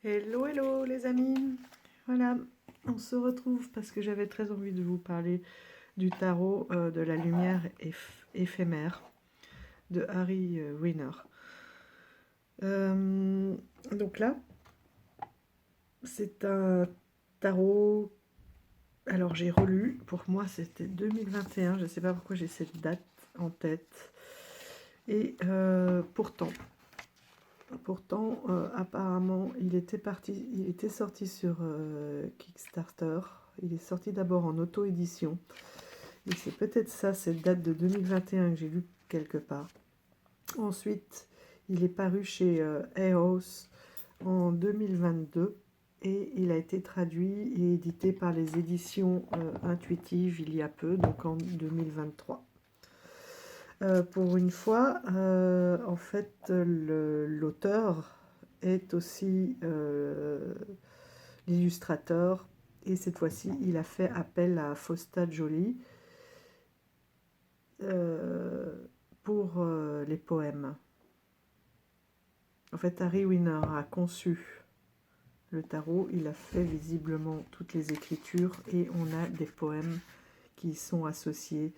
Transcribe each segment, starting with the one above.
Hello, hello les amis. Voilà, on se retrouve parce que j'avais très envie de vous parler du tarot de la lumière éphémère de Harry Winner. Donc là, c'est un tarot. Alors j'ai relu, pour moi c'était 2021, je ne sais pas pourquoi j'ai cette date en tête. Et pourtant, apparemment, il était sorti sur Kickstarter. Il est sorti d'abord en auto-édition. Et c'est peut-être ça, cette date de 2021 que j'ai lu quelque part. Ensuite, il est paru chez Eos en 2022 et il a été traduit et édité par les éditions intuitives il y a peu, donc en 2023. Pour une fois, en fait, l'auteur est aussi l'illustrateur et cette fois-ci, il a fait appel à Fausta Joly pour les poèmes. En fait, Harry Winner a conçu le tarot, il a fait visiblement toutes les écritures et on a des poèmes qui sont associés.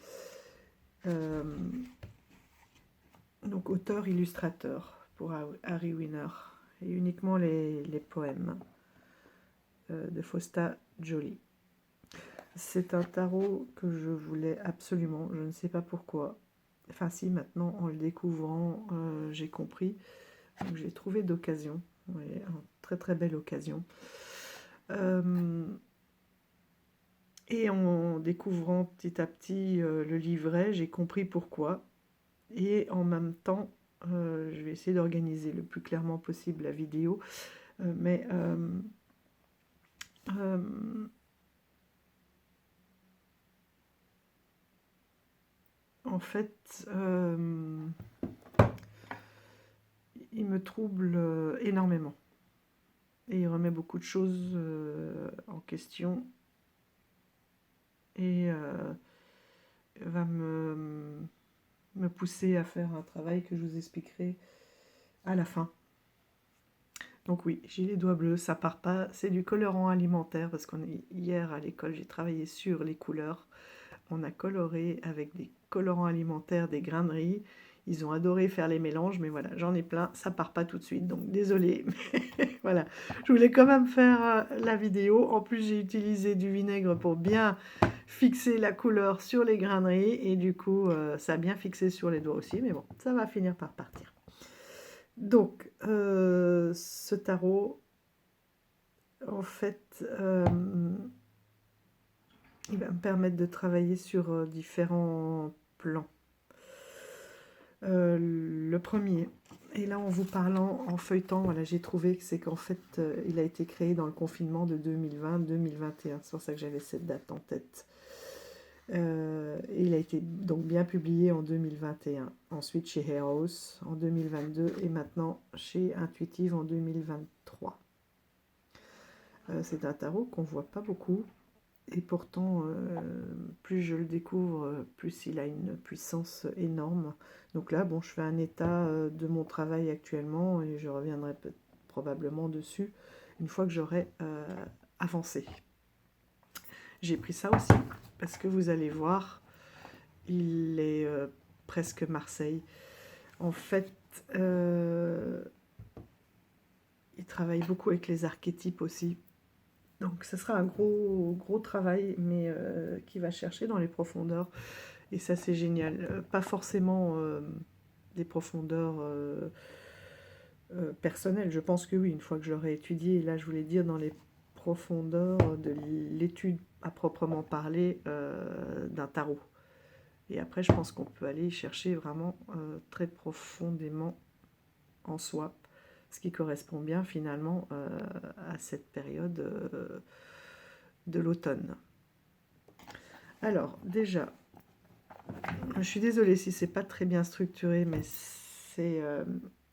Donc auteur-illustrateur pour Harry Winner et uniquement les poèmes de Fausta Joly. C'est un tarot que je voulais absolument, je ne sais pas pourquoi. Enfin si, maintenant en le découvrant, j'ai compris. Donc j'ai trouvé d'occasion, oui, une très très belle occasion. Et en découvrant petit à petit le livret, j'ai compris pourquoi. Et en même temps, je vais essayer d'organiser le plus clairement possible la vidéo. Mais en fait, il me trouble énormément. Et il remet beaucoup de choses en question. Et va me pousser à faire un travail que je vous expliquerai à la fin. Donc oui, j'ai les doigts bleus, ça part pas. C'est du colorant alimentaire parce hier à l'école, j'ai travaillé sur les couleurs. On a coloré avec des colorants alimentaires, des grains de riz. Ils ont adoré faire les mélanges, mais voilà, j'en ai plein, ça part pas tout de suite, donc désolé. Voilà, je voulais quand même faire la vidéo. En plus, j'ai utilisé du vinaigre pour bien fixer la couleur sur les grains de riz, et du coup, ça a bien fixé sur les doigts aussi, mais bon, ça va finir par partir. Donc, ce tarot, en fait, il va me permettre de travailler sur différents plans. Le premier, et là en vous parlant, en feuilletant, voilà, j'ai trouvé que c'est qu'en fait, il a été créé dans le confinement de 2020-2021. C'est pour ça que j'avais cette date en tête. Il a été donc bien publié en 2021. Ensuite chez Eos en 2022 et maintenant chez Intuitive en 2023. C'est un tarot qu'on ne voit pas beaucoup. Et pourtant, plus je le découvre, plus il a une puissance énorme. Donc là, bon, je fais un état de mon travail actuellement et je reviendrai probablement dessus une fois que j'aurai avancé. J'ai pris ça aussi parce que vous allez voir, il est presque Marseille. En fait, il travaille beaucoup avec les archétypes aussi. Donc ce sera un gros travail, mais qui va chercher dans les profondeurs. Et ça, c'est génial. Pas forcément des profondeurs personnelles. Je pense que oui, une fois que je l'aurai étudié, et là, je voulais dire dans les profondeurs de l'étude à proprement parler d'un tarot. Et après, je pense qu'on peut aller chercher vraiment très profondément en soi, ce qui correspond bien finalement à cette période de l'automne. Alors, déjà, je suis désolée si c'est pas très bien structuré, mais c'est,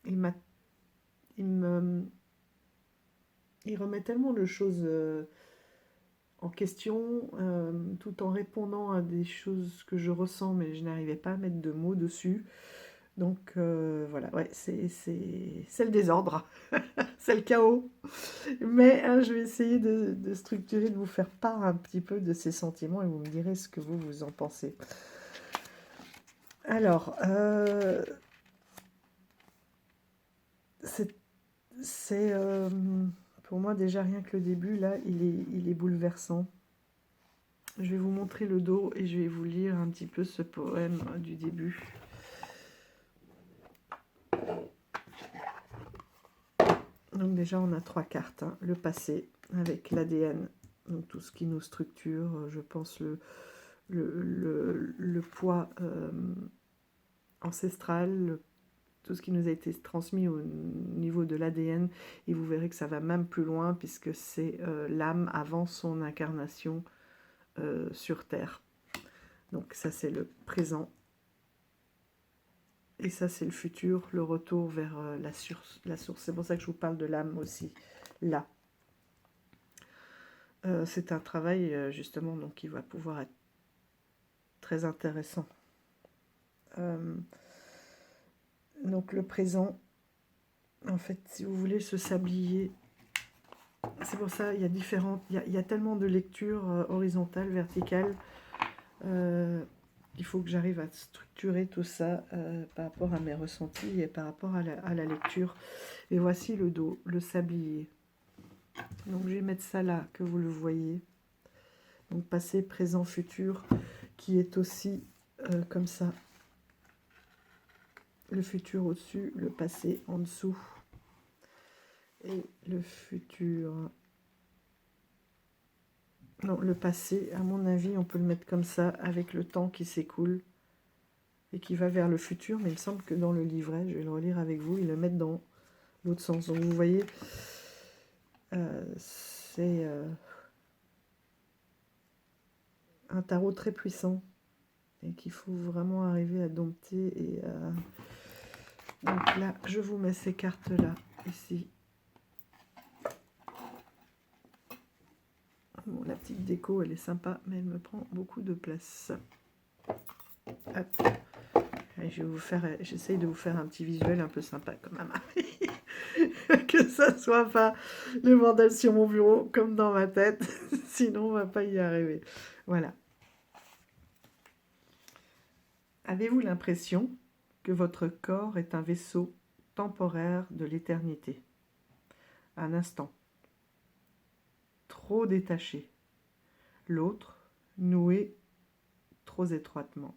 il remet tellement de choses en question, tout en répondant à des choses que je ressens, mais je n'arrivais pas à mettre de mots dessus. Donc voilà, ouais, c'est le désordre, c'est le chaos. Mais je vais essayer de structurer, de vous faire part un petit peu de ces sentiments et vous me direz ce que vous en pensez. Alors, c'est pour moi déjà rien que le début, là, il est bouleversant. Je vais vous montrer le dos et je vais vous lire un petit peu ce poème du début. Donc déjà, on a 3 cartes. Hein. Le passé avec l'ADN, donc tout ce qui nous structure, je pense le poids ancestral, tout ce qui nous a été transmis au niveau de l'ADN, et vous verrez que ça va même plus loin puisque c'est l'âme avant son incarnation sur Terre. Donc ça c'est le présent. Et ça, c'est le futur, le retour vers la source. C'est pour ça que je vous parle de l'âme aussi, là. C'est un travail, justement, donc, qui va pouvoir être très intéressant. Donc, le présent, en fait, si vous voulez, ce sablier, c'est pour ça, il y a tellement de lectures horizontales, verticales. Il faut que j'arrive à structurer tout ça par rapport à mes ressentis et par rapport à la lecture. Et voici le dos, le sablier. Donc je vais mettre ça là, que vous le voyez. Donc passé, présent, futur, qui est aussi comme ça. Le futur au-dessus, le passé en dessous. Et le futur... Non, le passé, à mon avis, on peut le mettre comme ça, avec le temps qui s'écoule et qui va vers le futur. Mais il me semble que dans le livret, je vais le relire avec vous, ils le mettent dans l'autre sens. Donc vous voyez, c'est un tarot très puissant et qu'il faut vraiment arriver à dompter. Et donc là, je vous mets ces cartes-là, ici. Bon, la petite déco, elle est sympa, mais elle me prend beaucoup de place. Hop. Et j'essaye de vous faire un petit visuel un peu sympa quand même. Que ça soit pas le bordel sur mon bureau comme dans ma tête, sinon on va pas y arriver. Voilà. Avez-vous l'impression que votre corps est un vaisseau temporaire de l'éternité? Un instant. Trop détaché. L'autre, noué trop étroitement.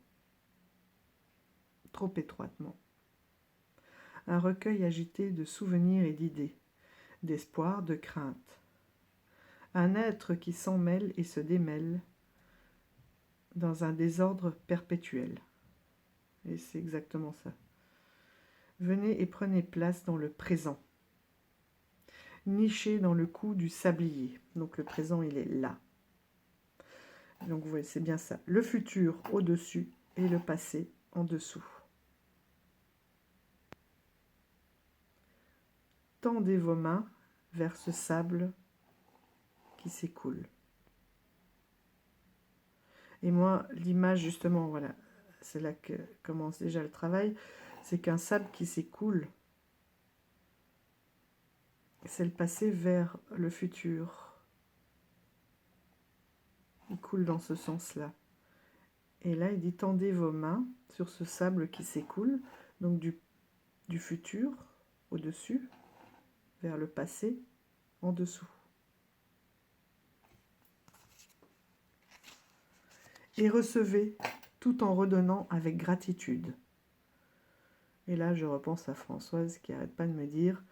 Trop étroitement. Un recueil agité de souvenirs et d'idées, d'espoir, de crainte. Un être qui s'en mêle et se démêle dans un désordre perpétuel. Et c'est exactement ça. Venez et prenez place dans le présent. Niché dans le cou du sablier. Donc le présent, il est là. Donc vous voyez, c'est bien ça. Le futur au-dessus et le passé en dessous. Tendez vos mains vers ce sable qui s'écoule. Et moi, l'image, justement, voilà, c'est là que commence déjà le travail, c'est qu'un sable qui s'écoule, c'est le passé vers le futur. Il coule dans ce sens-là. Et là, il dit, tendez vos mains sur ce sable qui s'écoule, donc du futur au-dessus, vers le passé en dessous. Et recevez tout en redonnant avec gratitude. Et là, je repense à Françoise qui n'arrête pas de me dire,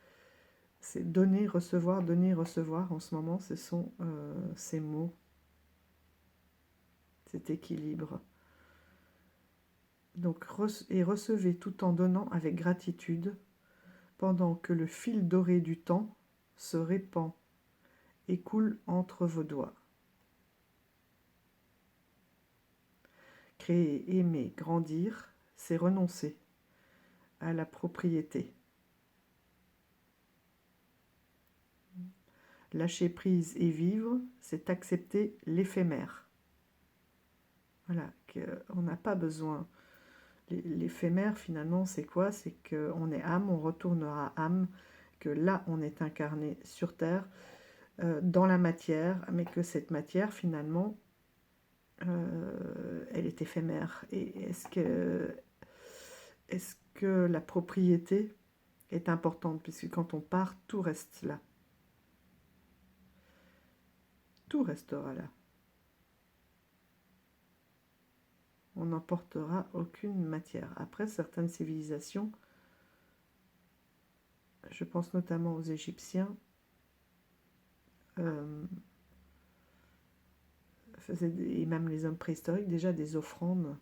c'est donner, recevoir, en ce moment, ce sont ces mots, cet équilibre. Donc, et recevez tout en donnant avec gratitude, pendant que le fil doré du temps se répand et coule entre vos doigts. Créer, aimer, grandir, c'est renoncer à la propriété. Lâcher prise et vivre, c'est accepter l'éphémère. Voilà, qu'on n'a pas besoin L'éphémère, finalement, c'est quoi? C'est qu'on est âme, on retournera âme, que là, on est incarné sur Terre, dans la matière, mais que cette matière, finalement, elle est éphémère. Et est-ce que la propriété est importante? Puisque quand on part, tout reste là. Tout restera là. On n'emportera aucune matière. Après, certaines civilisations, je pense notamment aux Égyptiens, faisaient, et même les hommes préhistoriques, déjà des offrandes,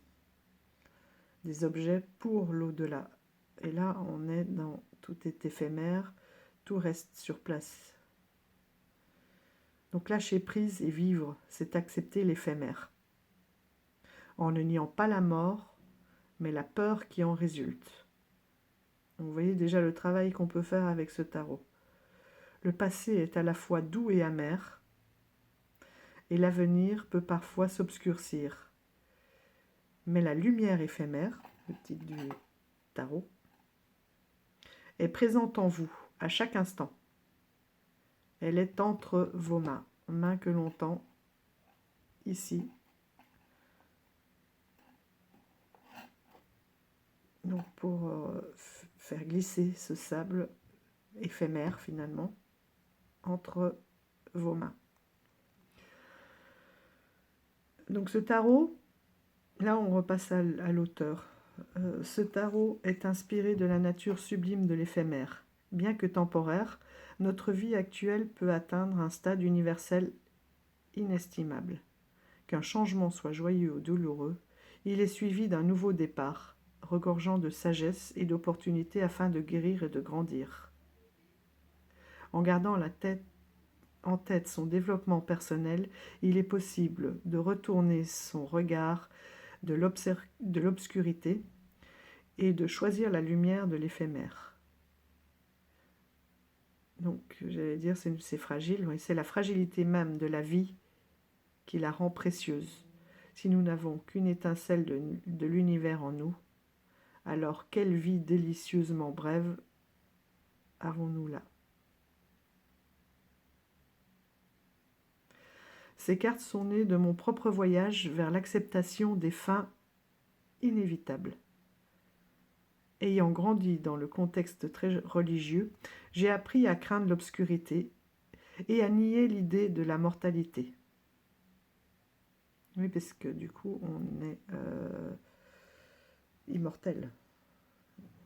des objets pour l'au-delà. Et là, on est dans tout est éphémère, tout reste sur place. Donc lâcher prise et vivre, c'est accepter l'éphémère, en ne niant pas la mort, mais la peur qui en résulte. Donc, vous voyez déjà le travail qu'on peut faire avec ce tarot. Le passé est à la fois doux et amer, et l'avenir peut parfois s'obscurcir. Mais la lumière éphémère, le titre du tarot, est présente en vous, à chaque instant. Elle est entre vos mains, mains que l'on tend ici. Donc pour faire glisser ce sable éphémère finalement entre vos mains. Donc ce tarot, là on repasse à l'auteur. Ce tarot est inspiré de la nature sublime de l'éphémère. Bien que temporaire, notre vie actuelle peut atteindre un stade universel inestimable. Qu'un changement soit joyeux ou douloureux, il est suivi d'un nouveau départ, regorgeant de sagesse et d'opportunités afin de guérir et de grandir. En gardant en tête son développement personnel, il est possible de retourner son regard de l'obscurité et de choisir la lumière de l'éphémère. Donc, j'allais dire, c'est fragile, oui, c'est la fragilité même de la vie qui la rend précieuse. Si nous n'avons qu'une étincelle de l'univers en nous, alors quelle vie délicieusement brève avons-nous là? Ces cartes sont nées de mon propre voyage vers l'acceptation des fins inévitables. Ayant grandi dans le contexte très religieux, j'ai appris à craindre l'obscurité et à nier l'idée de la mortalité. Oui, parce que du coup, on est immortel.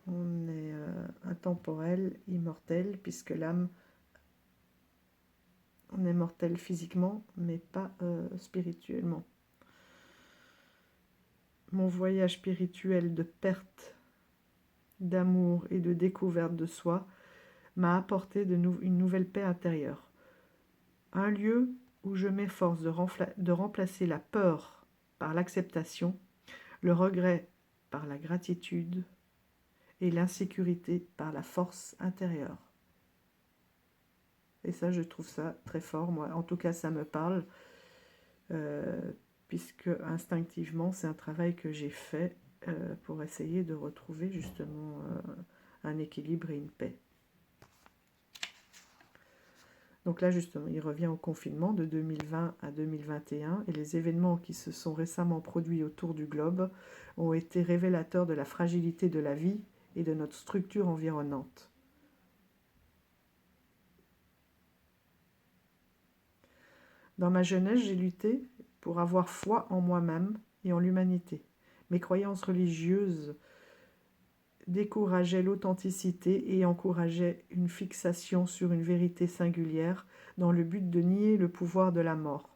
On est intemporel, immortel, puisque l'âme, on est mortel physiquement, mais pas spirituellement. Mon voyage spirituel de perte, d'amour et de découverte de soi m'a apporté une nouvelle paix intérieure. Un lieu où je m'efforce de remplacer la peur par l'acceptation, le regret par la gratitude et l'insécurité par la force intérieure. Et ça, je trouve ça très fort. Moi, en tout cas, ça me parle, puisque instinctivement, c'est un travail que j'ai fait pour essayer de retrouver justement un équilibre et une paix. Donc là, justement, il revient au confinement de 2020 à 2021 et les événements qui se sont récemment produits autour du globe ont été révélateurs de la fragilité de la vie et de notre structure environnante. Dans ma jeunesse, j'ai lutté pour avoir foi en moi-même et en l'humanité. Mes croyances religieuses décourageaient l'authenticité et encourageaient une fixation sur une vérité singulière dans le but de nier le pouvoir de la mort.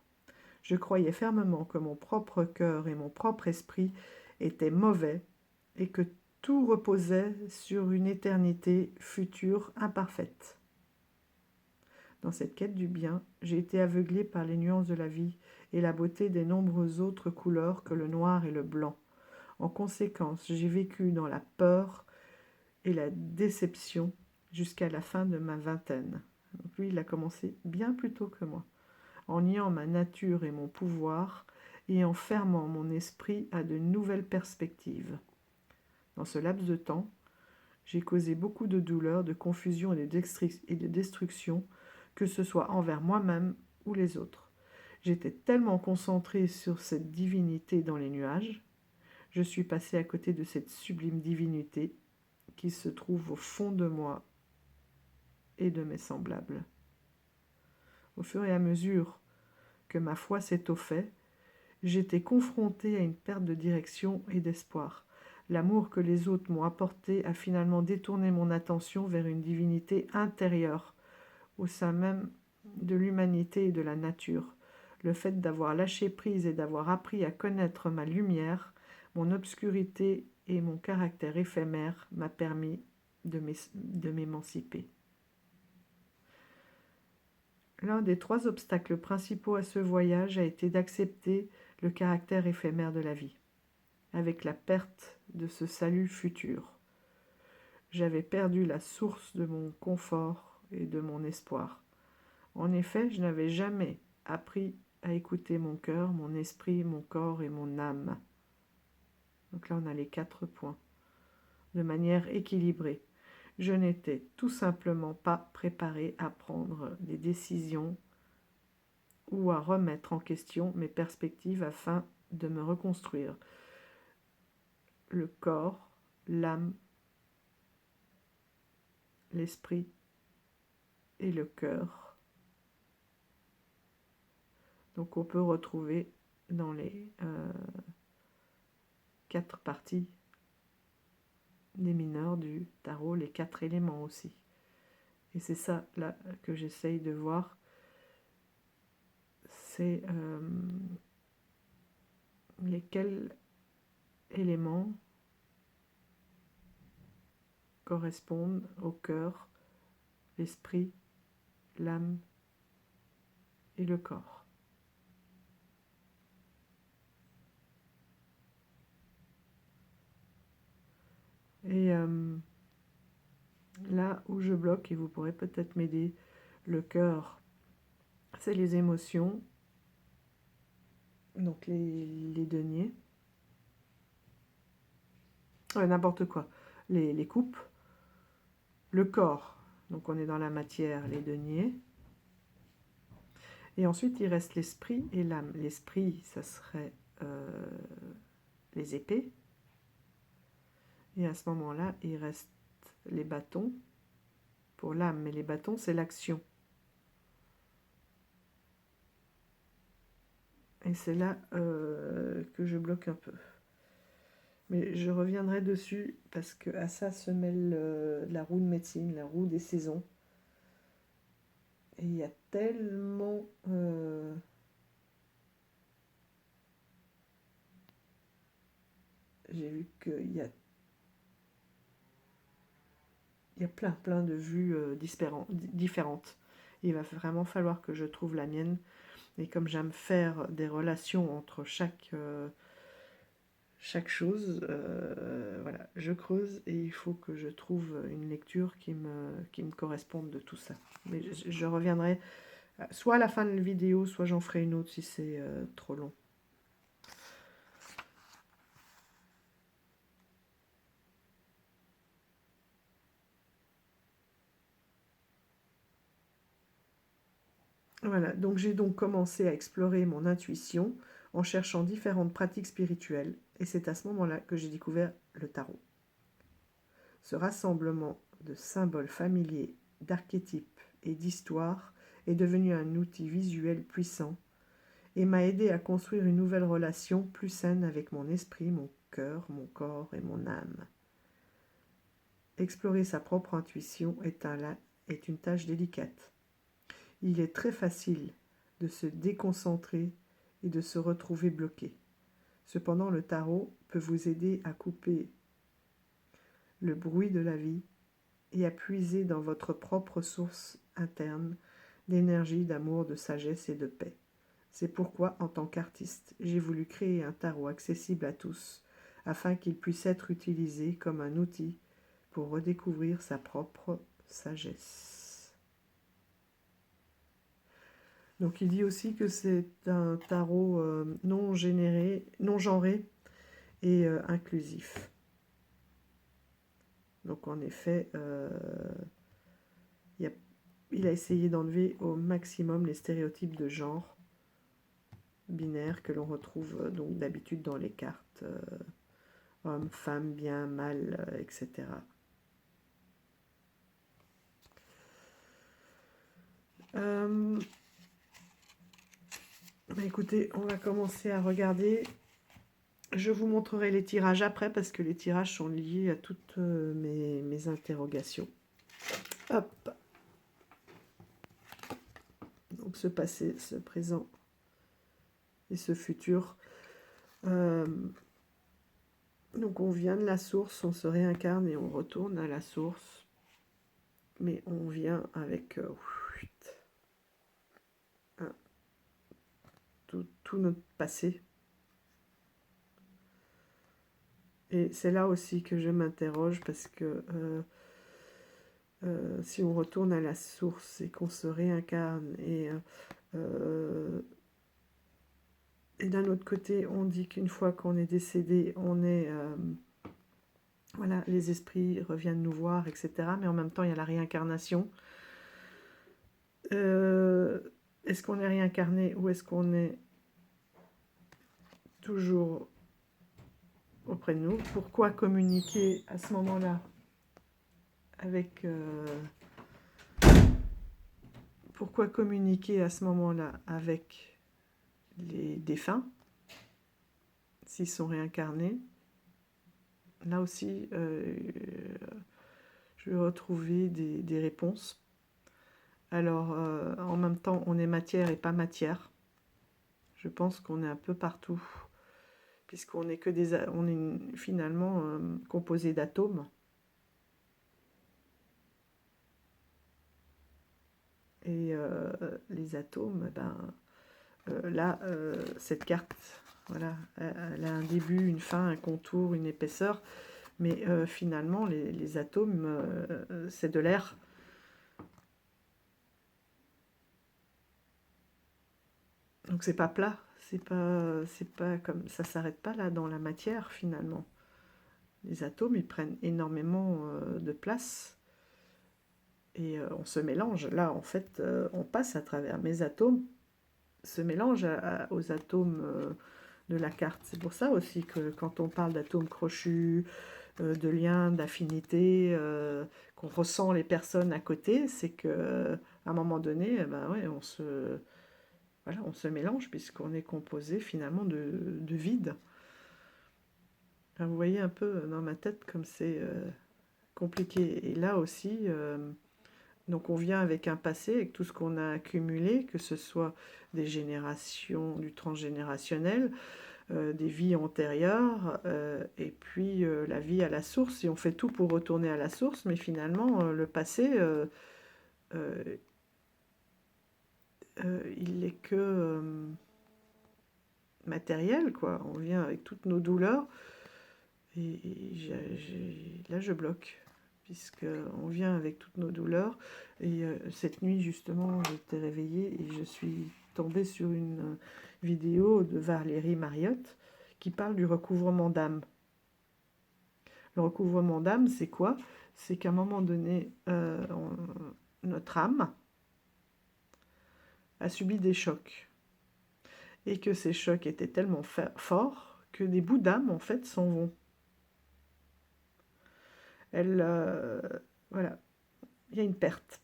Je croyais fermement que mon propre cœur et mon propre esprit étaient mauvais et que tout reposait sur une éternité future imparfaite. Dans cette quête du bien, j'ai été aveuglée par les nuances de la vie et la beauté des nombreuses autres couleurs que le noir et le blanc. En conséquence, j'ai vécu dans la peur et la déception jusqu'à la fin de ma vingtaine. Donc lui, il a commencé bien plus tôt que moi, en niant ma nature et mon pouvoir et en fermant mon esprit à de nouvelles perspectives. Dans ce laps de temps, j'ai causé beaucoup de douleur, de confusion et de destruction, que ce soit envers moi-même ou les autres. J'étais tellement concentrée sur cette divinité dans les nuages, je suis passée à côté de cette sublime divinité qui se trouve au fond de moi et de mes semblables. Au fur et à mesure que ma foi s'étoffait, j'étais confrontée à une perte de direction et d'espoir. L'amour que les autres m'ont apporté a finalement détourné mon attention vers une divinité intérieure, au sein même de l'humanité et de la nature. Le fait d'avoir lâché prise et d'avoir appris à connaître ma lumière, mon obscurité et mon caractère éphémère m'a permis de m'émanciper. L'un des 3 obstacles principaux à ce voyage a été d'accepter le caractère éphémère de la vie, avec la perte de ce salut futur. J'avais perdu la source de mon confort et de mon espoir. En effet, je n'avais jamais appris à écouter mon cœur, mon esprit, mon corps et mon âme. Donc là, on a les 4 points, de manière équilibrée. Je n'étais tout simplement pas préparée à prendre des décisions ou à remettre en question mes perspectives afin de me reconstruire. Le corps, l'âme, l'esprit et le cœur. Donc on peut retrouver dans les 4 parties des mineurs du tarot les 4 éléments aussi. Et c'est ça là que j'essaye de voir. C'est lesquels éléments correspondent au cœur, l'esprit, l'âme et le corps. Et là où je bloque, et vous pourrez peut-être m'aider, le cœur, c'est les émotions, donc les deniers, n'importe quoi, les coupes, le corps, donc on est dans la matière, les deniers, et ensuite il reste l'esprit et l'âme. L'esprit, ça serait les épées, et à ce moment-là, il reste les bâtons pour l'âme, mais les bâtons, c'est l'action. Et c'est là que je bloque un peu. Mais je reviendrai dessus parce qu'à ça se mêle la roue de médecine, la roue des saisons. Et il y a tellement... j'ai vu qu'il y a plein de vues différentes. Il va vraiment falloir que je trouve la mienne. Et comme j'aime faire des relations entre chaque chose, voilà, je creuse et il faut que je trouve une lecture qui me corresponde de tout ça. Mais je reviendrai soit à la fin de la vidéo, soit j'en ferai une autre si c'est trop long. Voilà, donc j'ai donc commencé à explorer mon intuition en cherchant différentes pratiques spirituelles, et c'est à ce moment-là que j'ai découvert le tarot. Ce rassemblement de symboles familiers, d'archétypes et d'histoires est devenu un outil visuel puissant et m'a aidé à construire une nouvelle relation plus saine avec mon esprit, mon cœur, mon corps et mon âme. Explorer sa propre intuition est une tâche délicate. Il est très facile de se déconcentrer et de se retrouver bloqué. Cependant, le tarot peut vous aider à couper le bruit de la vie et à puiser dans votre propre source interne d'énergie, d'amour, de sagesse et de paix. C'est pourquoi, en tant qu'artiste, j'ai voulu créer un tarot accessible à tous, afin qu'il puisse être utilisé comme un outil pour redécouvrir sa propre sagesse. Donc il dit aussi que c'est un tarot non genré et inclusif. Donc en effet, il a essayé d'enlever au maximum les stéréotypes de genre binaires que l'on retrouve donc d'habitude dans les cartes homme, femme, bien, mal, etc. Écoutez, on va commencer à regarder. Je vous montrerai les tirages après parce que les tirages sont liés à toutes mes interrogations. Hop. Donc ce passé, ce présent et ce futur. Donc on vient de la source, on se réincarne et on retourne à la source. Mais on vient avec tout notre passé. Et c'est là aussi que je m'interroge parce que si on retourne à la source et qu'on se réincarne et d'un autre côté on dit qu'une fois qu'on est décédé, on est voilà, les esprits reviennent nous voir, etc. Mais en même temps il y a la réincarnation. Est-ce qu'on est réincarné ou est-ce qu'on est toujours auprès de nous? Pourquoi communiquer à ce moment-là avec pourquoi communiquer à ce moment-là avec les défunts s'ils sont réincarnés? Là aussi, je vais retrouver des réponses. Alors, en même temps, on est matière et pas matière. Je pense qu'on est un peu partout, puisqu'on est que on est finalement composé d'atomes. Et les atomes, là, cette carte, voilà, elle a un début, une fin, un contour, une épaisseur, mais finalement, les atomes, c'est de l'air. Donc c'est pas plat, c'est pas comme ça s'arrête pas là dans la matière finalement. Les atomes, ils prennent énormément de place et on se mélange. Là, en fait, on passe à travers mes atomes, se mélange aux atomes de la carte. C'est pour ça aussi que quand on parle d'atomes crochus, de liens, d'affinité, qu'on ressent les personnes à côté, c'est que à un moment donné, ouais, on se mélange puisqu'on est composé finalement de vide. Enfin, vous voyez un peu dans ma tête comme c'est compliqué. Et là aussi, donc on vient avec un passé, avec tout ce qu'on a accumulé, que ce soit des générations, du transgénérationnel, des vies antérieures, et puis la vie à la source. Et on fait tout pour retourner à la source, mais finalement, le passé, il n'est que matériel, quoi. On vient avec toutes nos douleurs, et là, je bloque. Puisqu'on vient avec toutes nos douleurs. Et cette nuit, justement, j'étais réveillée et je suis tombée sur une vidéo de Valérie Mariotte qui parle du recouvrement d'âme. Le recouvrement d'âme, c'est quoi? C'est qu'à un moment donné, notre âme a subi des chocs. Et que ces chocs étaient tellement forts que des bouts d'âme, en fait, s'en vont. Voilà, il y a une perte.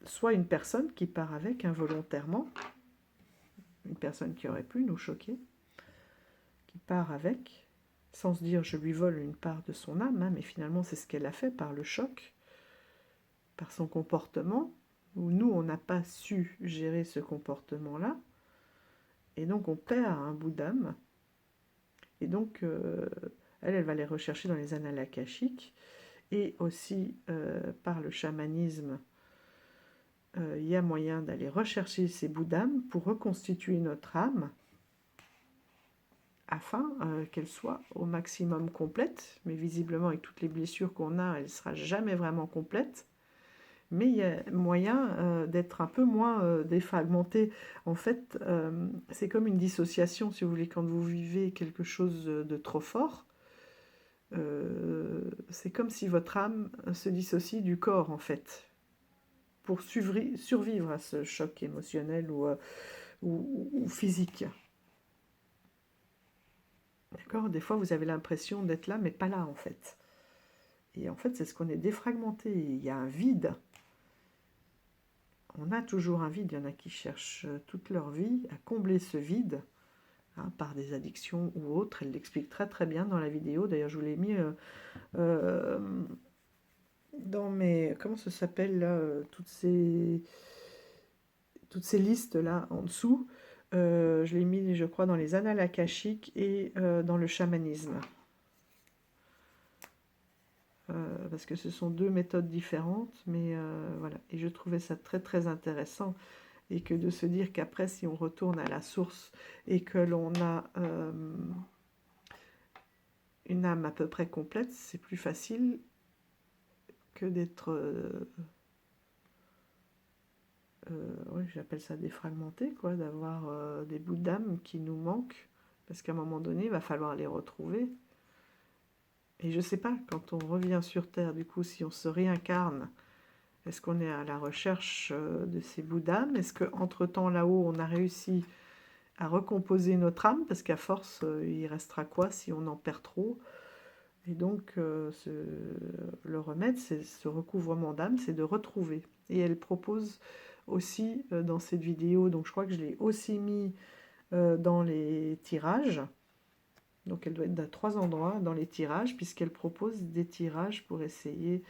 Soit une personne qui part avec involontairement, une personne qui aurait pu nous choquer, qui part avec, sans se dire je lui vole une part de son âme, hein, mais finalement c'est ce qu'elle a fait par le choc, par son comportement, où nous on n'a pas su gérer ce comportement-là, et donc on perd un bout d'âme, et donc elle va les rechercher dans les annales akashiques, et aussi par le chamanisme, il y a moyen d'aller rechercher ces bouts d'âme pour reconstituer notre âme, afin qu'elle soit au maximum complète, mais visiblement avec toutes les blessures qu'on a, elle ne sera jamais vraiment complète, mais il y a moyen d'être un peu moins défragmenté. En fait, c'est comme une dissociation, si vous voulez, quand vous vivez quelque chose de trop fort, c'est comme si votre âme se dissocie du corps, en fait, pour survivre à ce choc émotionnel ou physique. D'accord? Des fois, vous avez l'impression d'être là, mais pas là, en fait. Et en fait, c'est ce qu'on est défragmenté. Il y a un vide. On a toujours un vide. Il y en a qui cherchent toute leur vie à combler ce vide, hein, par des addictions ou autres. Elle l'explique très très bien dans la vidéo. D'ailleurs, je vous l'ai mis dans mes... Comment ça s'appelle là, toutes ces listes-là en dessous. Je l'ai mis, je crois, dans les annales akashiques et dans le chamanisme. Parce que ce sont deux méthodes différentes, mais voilà. Et je trouvais ça très très intéressant, et que de se dire qu'après, si on retourne à la source et que l'on a une âme à peu près complète, c'est plus facile que d'être, oui, j'appelle ça défragmenté, quoi, d'avoir des bouts d'âme qui nous manquent, parce qu'à un moment donné, il va falloir les retrouver. Et je ne sais pas, quand on revient sur Terre, du coup, si on se réincarne, est-ce qu'on est à la recherche de ces bouts d'âme? Est-ce qu'entre-temps, là-haut, on a réussi à recomposer notre âme? Parce qu'à force, il restera quoi si on en perd trop? Et donc, le remède, c'est ce recouvrement d'âme, c'est de retrouver. Et elle propose aussi dans cette vidéo, donc je crois que je l'ai aussi mis dans les tirages. Donc elle doit être à 3 endroits dans les tirages, puisqu'elle propose des tirages pour essayer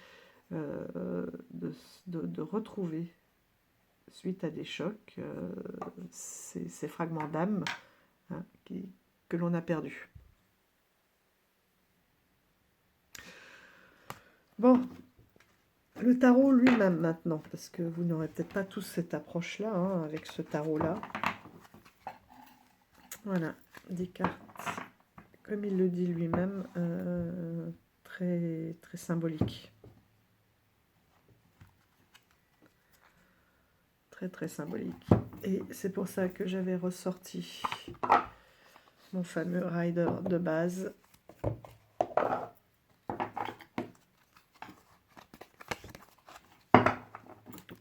de retrouver, suite à des chocs, ces fragments d'âme, hein, que l'on a perdus. Bon, le tarot lui-même maintenant, parce que vous n'aurez peut-être pas tous cette approche-là, hein, avec ce tarot-là. Voilà, des cartes, comme il le dit lui-même, très, très symboliques. Très, très symbolique. Et c'est pour ça que j'avais ressorti mon fameux rider de base.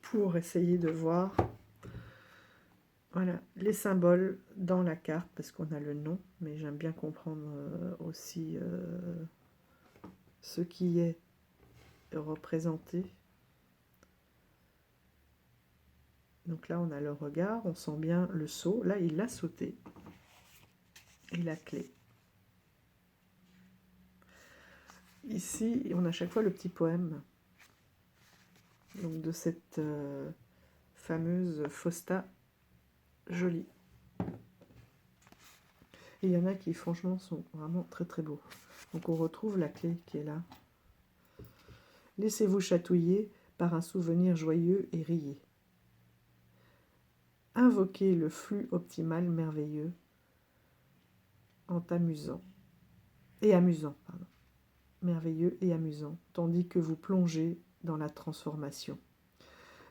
Pour essayer de voir, voilà, les symboles dans la carte, parce qu'on a le nom, mais j'aime bien comprendre aussi ce qui est représenté. Donc là, on a le regard, on sent bien le saut. Là, il l'a sauté. Et la clé. Ici, on a à chaque fois le petit poème, donc de cette fameuse Fausta Jolie. Et il y en a qui, franchement, sont vraiment très très beaux. Donc on retrouve la clé qui est là. Laissez-vous chatouiller par un souvenir joyeux et riez. Invoquez le flux optimal merveilleux en t'amusant. Et amusant, pardon. Merveilleux et amusant, tandis que vous plongez dans la transformation.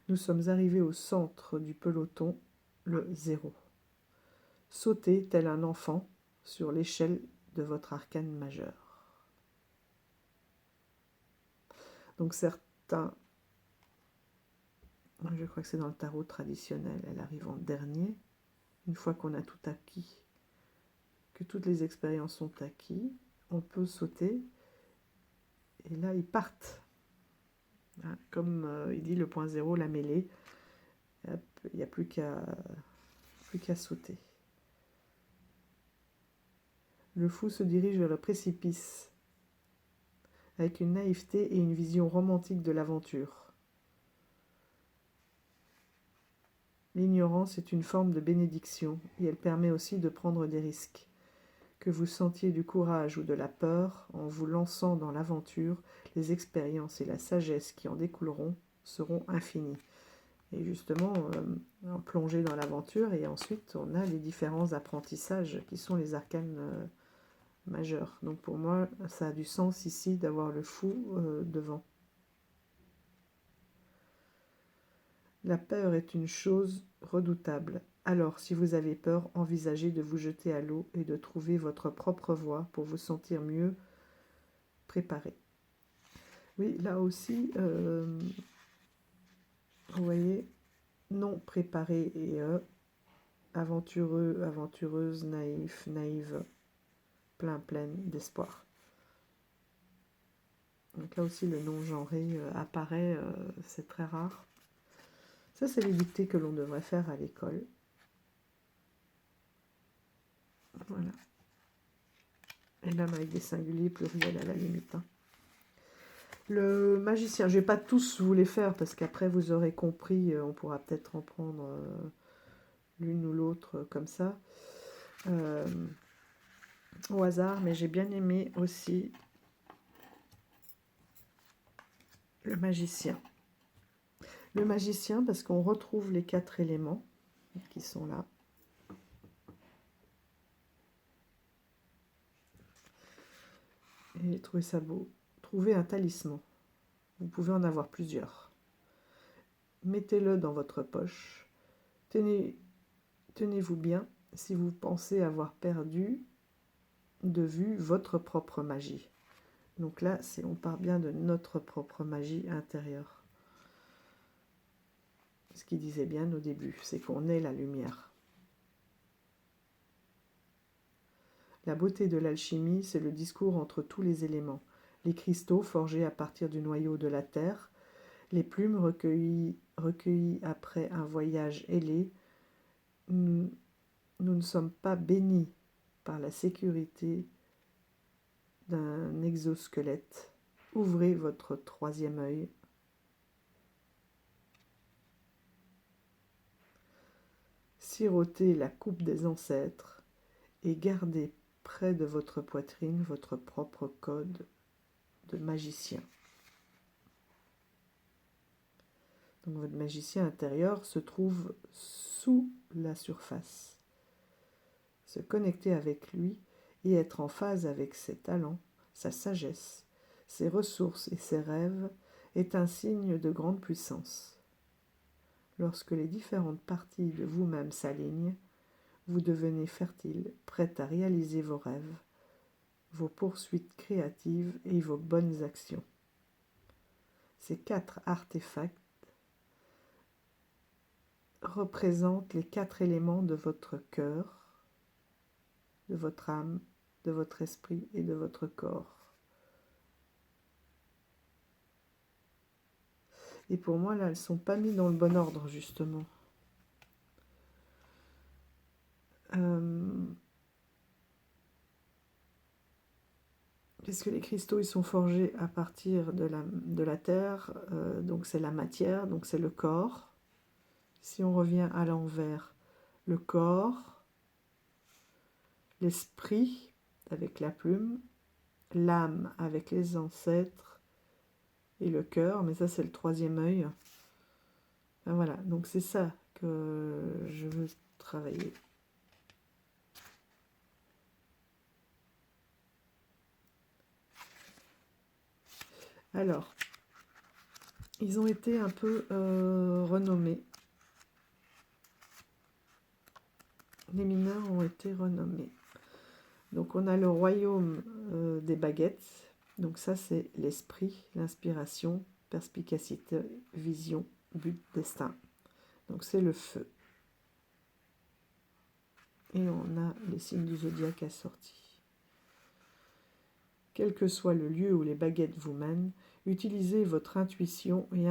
Nous sommes arrivés au centre du peloton, le 0. Sautez tel un enfant sur l'échelle de votre arcane majeur. Donc certains, je crois que c'est dans le tarot traditionnel, elle arrive en dernier, une fois qu'on a tout acquis, que toutes les expériences sont acquises, on peut sauter, et là ils partent. Comme il dit le point 0, la mêlée, il n'y a plus qu'à sauter. Le fou se dirige vers le précipice, avec une naïveté et une vision romantique de l'aventure. L'ignorance est une forme de bénédiction, et elle permet aussi de prendre des risques. Que vous sentiez du courage ou de la peur, en vous lançant dans l'aventure, les expériences et la sagesse qui en découleront seront infinies. Et justement, on plonge dans l'aventure, et ensuite on a les différents apprentissages qui sont les arcanes majeurs. Donc pour moi, ça a du sens ici d'avoir le fou devant. La peur est une chose redoutable. Alors, si vous avez peur, envisagez de vous jeter à l'eau et de trouver votre propre voie pour vous sentir mieux préparé. Oui, là aussi, vous voyez, non préparé et aventureux, aventureuse, naïf, naïve, plein, pleine d'espoir. Donc là aussi, le non genré apparaît, c'est très rare. Ça, c'est les dictées que l'on devrait faire à l'école. Voilà. Et même avec des singuliers pluriels à la limite. Hein. Le magicien, je ne vais pas tous vous les faire parce qu'après vous aurez compris, on pourra peut-être en prendre l'une ou l'autre comme ça, au hasard, mais j'ai bien aimé aussi le magicien. Le magicien parce qu'on retrouve les 4 éléments qui sont là. Et j'ai trouvé ça beau. Trouvez un talisman. Vous pouvez en avoir plusieurs. Mettez-le dans votre poche. Tenez-vous bien si vous pensez avoir perdu de vue votre propre magie. Donc là, on part bien de notre propre magie intérieure. Ce qu'il disait bien au début, c'est qu'on est la lumière. La beauté de l'alchimie, c'est le discours entre tous les éléments. Les cristaux forgés à partir du noyau de la terre, les plumes recueillies après un voyage ailé. Nous ne sommes pas bénis par la sécurité d'un exosquelette. Ouvrez votre 3e œil. Sirotez la coupe des ancêtres et gardez près de votre poitrine votre propre code de magicien. Donc votre magicien intérieur se trouve sous la surface. Se connecter avec lui et être en phase avec ses talents, sa sagesse, ses ressources et ses rêves est un signe de grande puissance. Lorsque les différentes parties de vous-même s'alignent, vous devenez fertile, prête à réaliser vos rêves, vos poursuites créatives et vos bonnes actions. Ces 4 artefacts représentent les 4 éléments de votre cœur, de votre âme, de votre esprit et de votre corps. Et pour moi, là, elles ne sont pas mises dans le bon ordre, justement. Puisque les cristaux, ils sont forgés à partir de la terre, donc c'est la matière, donc c'est le corps. Si on revient à l'envers, le corps, l'esprit avec la plume, l'âme avec les ancêtres et le cœur, mais ça c'est le 3e œil. Enfin, voilà, donc c'est ça que je veux travailler. Alors, ils ont été un peu renommés. Les mineurs ont été renommés. Donc on a le royaume des baguettes. Donc ça c'est l'esprit, l'inspiration, perspicacité, vision, but, destin. Donc c'est le feu. Et on a les signes du zodiaque assortis. Quel que soit le lieu où les baguettes vous mènent, utilisez votre intuition et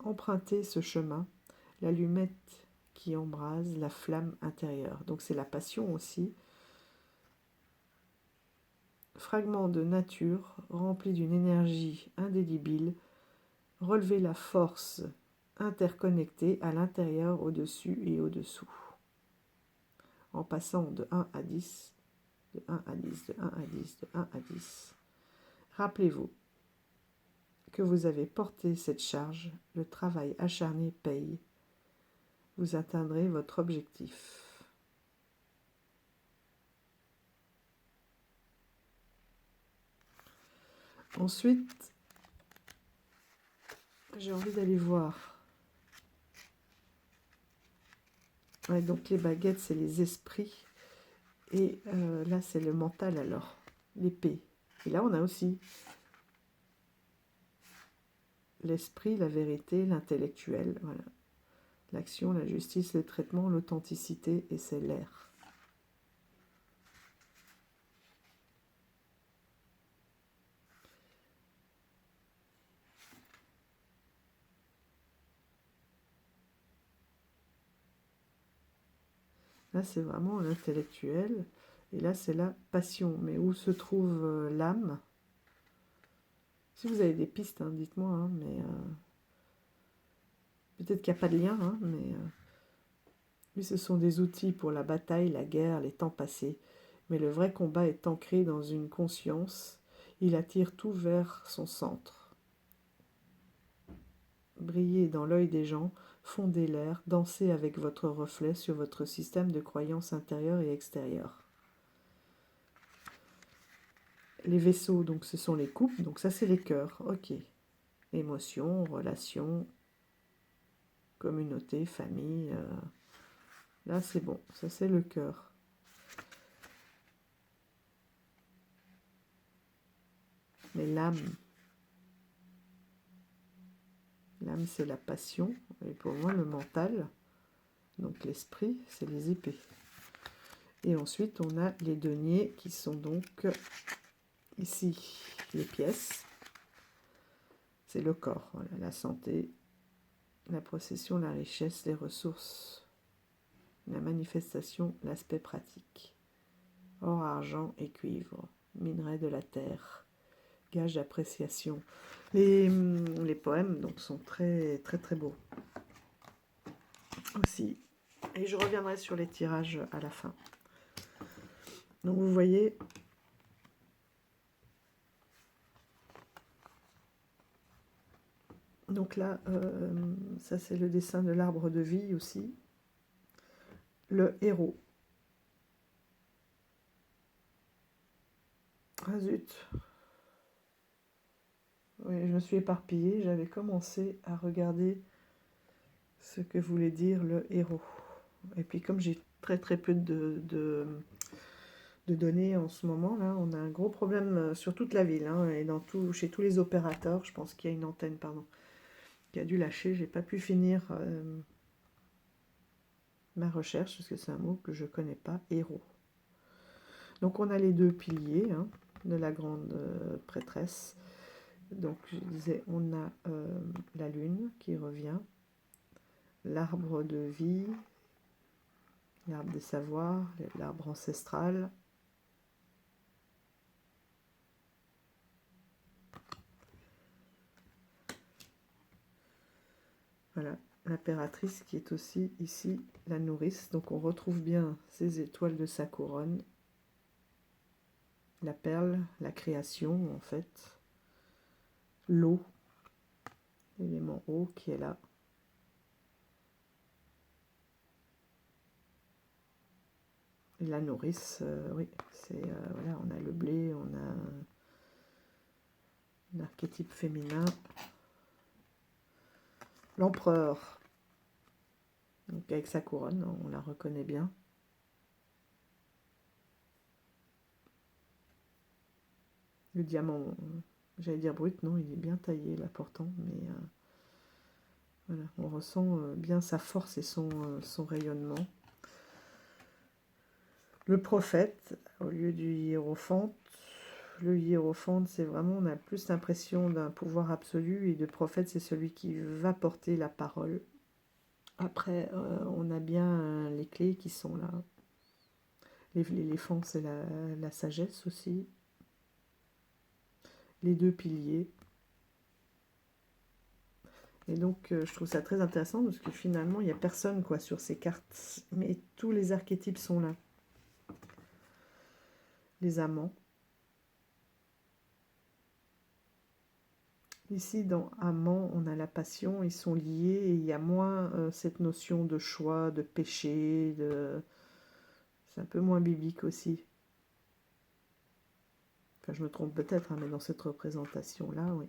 empruntez ce chemin, l'allumette qui embrase la flamme intérieure. Donc c'est la passion aussi. Fragment de nature rempli d'une énergie indélébile, relevez la force interconnectée à l'intérieur, au-dessus et au-dessous. En passant de 1 à 10, de 1 à 10, de 1 à 10, de 1 à 10. Rappelez-vous que vous avez porté cette charge, le travail acharné paye. Vous atteindrez votre objectif. Ensuite, j'ai envie d'aller voir. Ouais, donc les baguettes, c'est les esprits. Et là, c'est le mental alors, l'épée. Et là, on a aussi l'esprit, la vérité, l'intellectuel. Voilà. L'action, la justice, le traitement, l'authenticité, et c'est l'air. Là, c'est vraiment l'intellectuel. Et là, c'est la passion. Mais où se trouve l'âme? Si vous avez des pistes, hein, dites-moi. Hein, mais peut-être qu'il n'y a pas de lien. Hein, mais oui, ce sont des outils pour la bataille, la guerre, les temps passés. Mais le vrai combat est ancré dans une conscience. Il attire tout vers son centre. Brillez dans l'œil des gens, fondez l'air, dansez avec votre reflet sur votre système de croyances intérieures et extérieures. Les vaisseaux, donc ce sont les couples, donc ça c'est les cœurs, ok. Émotions, relations, communauté, famille, là c'est bon, ça c'est le cœur. Mais l'âme c'est la passion, et pour moi le mental, donc l'esprit, c'est les épées. Et ensuite on a les deniers qui sont donc ici les pièces. C'est le corps, voilà, la santé, la possession, la richesse, les ressources, la manifestation, l'aspect pratique. Or, argent et cuivre, minerais de la terre, gage d'appréciation. Les poèmes donc, sont très très très beaux aussi. Et je reviendrai sur les tirages à la fin. Donc vous voyez, donc là, ça c'est le dessin de l'arbre de vie aussi. Le héros. Ah zut. Oui, je me suis éparpillée. J'avais commencé à regarder ce que voulait dire le héros. Et puis comme j'ai très très peu de données en ce moment, là, on a un gros problème sur toute la ville, hein, et chez tous les opérateurs. Je pense qu'il y a une antenne, pardon, qui a dû lâcher. J'ai pas pu finir ma recherche, parce que c'est un mot que je connais pas, héros. Donc on a les deux piliers, hein, de la grande prêtresse. Donc je disais, on a la lune qui revient, l'arbre de vie, l'arbre des savoirs, l'arbre ancestral. Voilà, l'impératrice qui est aussi ici la nourrice. Donc on retrouve bien ces étoiles de sa couronne. La perle, la création en fait. L'eau, l'élément eau qui est là. Et la nourrice, oui, c'est voilà, on a le blé, on a l'archétype féminin. L'empereur, donc avec sa couronne, on la reconnaît bien. Le diamant, j'allais dire brut, non, il est bien taillé là pourtant, mais voilà, on ressent bien sa force et son rayonnement. Le prophète, au lieu du hiérophante, le hiérophante, c'est vraiment, on a plus l'impression d'un pouvoir absolu, et le prophète, c'est celui qui va porter la parole. Après, on a bien les clés qui sont là. L'éléphant, c'est la sagesse aussi. Les deux piliers. Et donc, je trouve ça très intéressant, parce que finalement, il n'y a personne quoi sur ces cartes, mais tous les archétypes sont là. Les amants. Ici, dans amant, on a la passion, ils sont liés, et il y a moins cette notion de choix, de péché, c'est un peu moins biblique aussi. Enfin, je me trompe peut-être, hein, mais dans cette représentation-là, oui.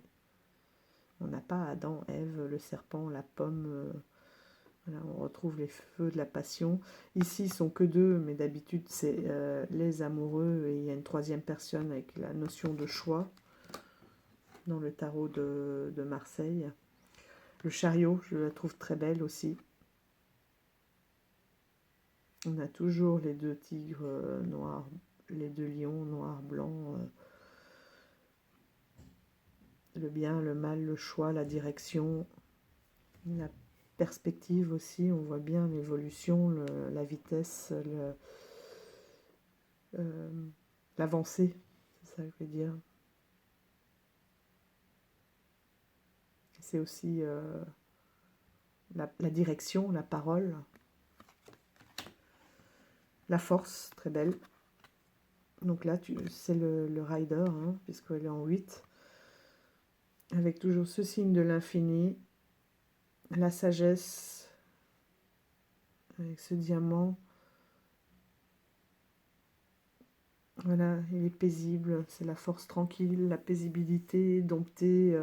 On n'a pas Adam, Ève, le serpent, la pomme. Voilà, on retrouve les feux de la passion. Ici, ils sont que deux, mais d'habitude, c'est les amoureux et il y a une troisième personne avec la notion de choix dans le tarot de Marseille. Le chariot, je la trouve très belle aussi. On a toujours les deux tigres noirs, les deux lions noirs, blancs. Le bien, le mal, le choix, la direction, la perspective aussi. On voit bien l'évolution, la vitesse, l'avancée, c'est ça que je veux dire. C'est aussi la direction, la parole, la force, très belle. Donc là, c'est le rider, hein, puisqu'elle est en 8. Avec toujours ce signe de l'infini, la sagesse, avec ce diamant. Voilà, il est paisible, c'est la force tranquille, la paisibilité, dompter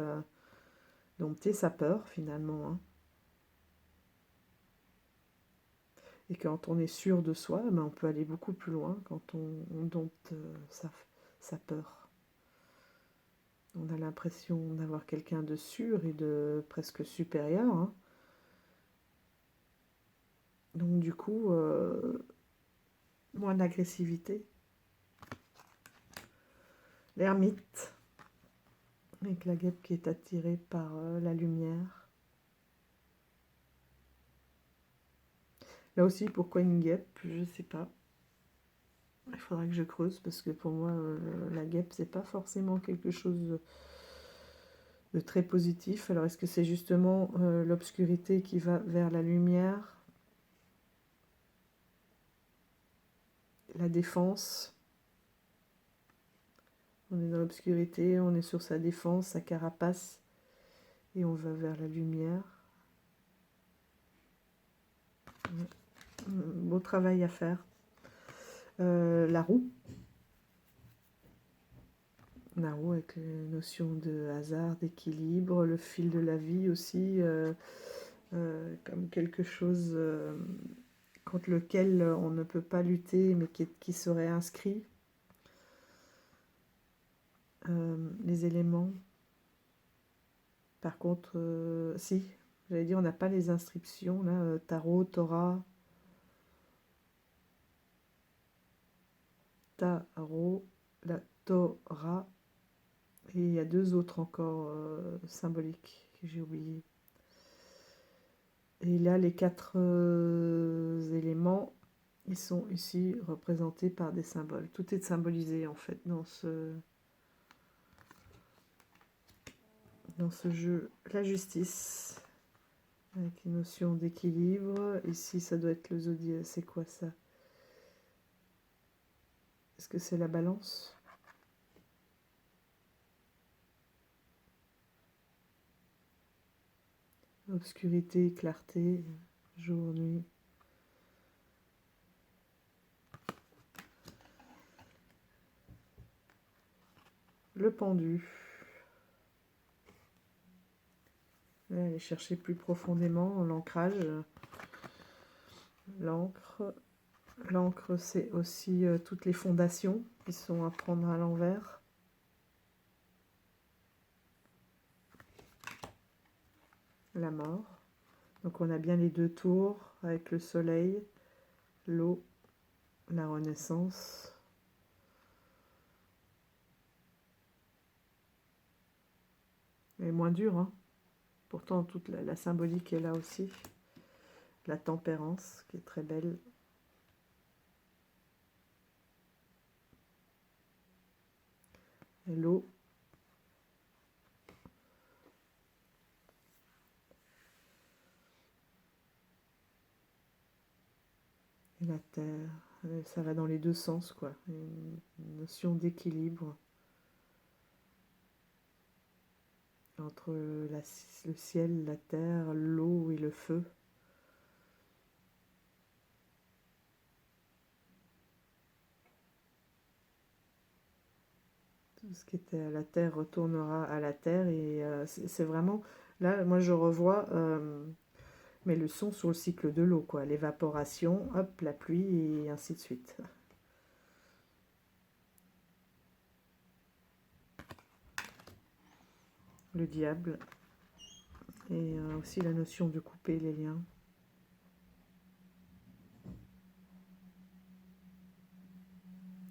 sa peur finalement. Hein. Et quand on est sûr de soi, ben on peut aller beaucoup plus loin quand on dompte sa peur. On a l'impression d'avoir quelqu'un de sûr et de presque supérieur. Hein. Donc du coup, moins d'agressivité. L'ermite, avec la guêpe qui est attirée par la lumière. Là aussi, pourquoi une guêpe? Je ne sais pas. Il faudrait que je creuse parce que pour moi, la guêpe, c'est pas forcément quelque chose de très positif. Alors, est-ce que c'est justement l'obscurité qui va vers la lumière? La défense. On est dans l'obscurité, on est sur sa défense, sa carapace, et on va vers la lumière. Beau travail à faire. La roue. La roue avec les notions de hasard, d'équilibre, le fil de la vie aussi, comme quelque chose contre lequel on ne peut pas lutter, mais qui serait inscrit. Les éléments. Par contre, si, j'allais dire, on n'a pas les inscriptions, là, tarot, Torah. Tarot, la Torah. Et il y a deux autres encore symboliques que j'ai oubliés. Et là, les quatre éléments, ils sont ici représentés par des symboles. Tout est symbolisé en fait dans ce jeu. La justice, avec une notion d'équilibre. Ici, ça doit être le zodiaque. C'est quoi ça? Est-ce que c'est la balance? Obscurité, clarté, jour, nuit. Le pendu. Là, aller chercher plus profondément l'ancrage. L'encre. L'encre, c'est aussi toutes les fondations qui sont à prendre à l'envers. La mort. Donc on a bien les deux tours avec le soleil, l'eau, la renaissance. Elle est moins dure, hein. Pourtant toute la symbolique est là aussi. La tempérance qui est très belle. Et l'eau. Et la terre. Ça va dans les deux sens, quoi. Une notion d'équilibre entre le ciel, la terre, l'eau et le feu. Tout ce qui était à la terre retournera à la terre. Et c'est vraiment... Là, moi, je revois mais le son sur le cycle de l'eau, quoi. L'évaporation, hop, la pluie et ainsi de suite. Le diable. Et aussi la notion de couper les liens.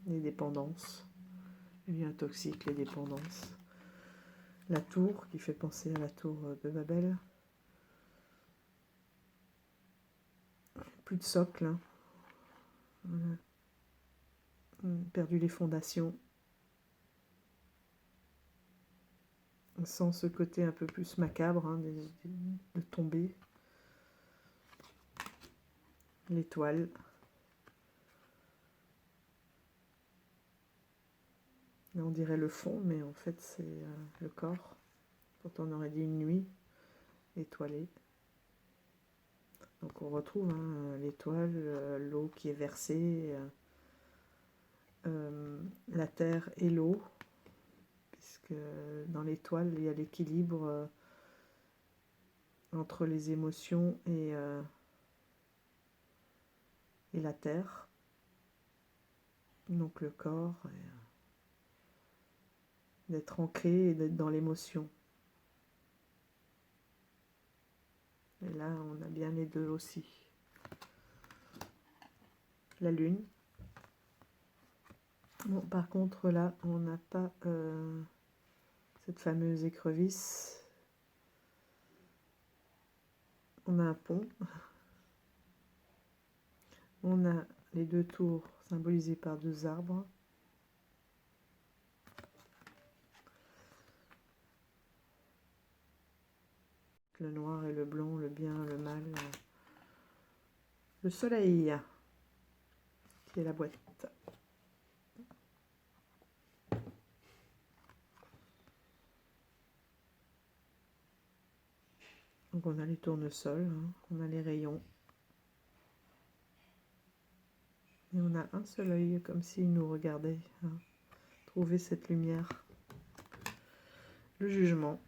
Les dépendances. Les liens toxiques, les dépendances. La tour, qui fait penser à la tour de Babel. Plus de socle. Hein. Voilà. Perdu les fondations. Sans ce côté un peu plus macabre hein, de tomber. L'étoile. Là, on dirait le fond, mais en fait, c'est le corps. Quand on aurait dit une nuit étoilée. Donc, on retrouve hein, l'étoile, l'eau qui est versée, la terre et l'eau. Puisque dans l'étoile, il y a l'équilibre entre les émotions et la terre. Donc, le corps. D'être ancré et d'être dans l'émotion. Et là, on a bien les deux aussi. La lune. Bon, par contre, là, on n'a pas cette fameuse écrevisse. On a un pont. On a les deux tours symbolisées par deux arbres. Le noir et le blanc, le bien, le mal. Le soleil, qui est la boîte. Donc on a les tournesols, hein, on a les rayons. Et on a un seul œil, comme s'il nous regardait. Hein. Trouver cette lumière. Le jugement.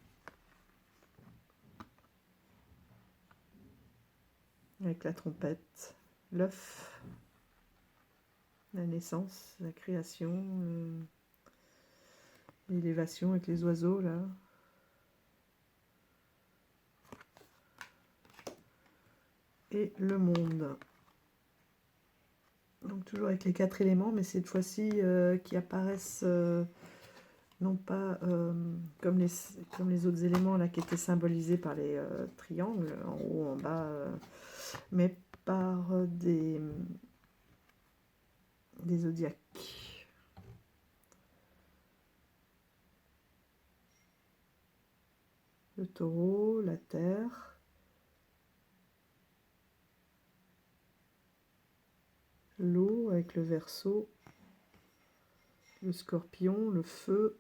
Avec la trompette. L'œuf. La naissance, la création. L'élévation avec les oiseaux, là. Et le monde. Donc toujours avec les 4 éléments, mais cette fois-ci qui apparaissent non pas comme les autres éléments là qui étaient symbolisés par les triangles en haut, en bas, mais par des zodiaques. Le taureau, la terre. L'eau avec le Verseau, le Scorpion, le feu,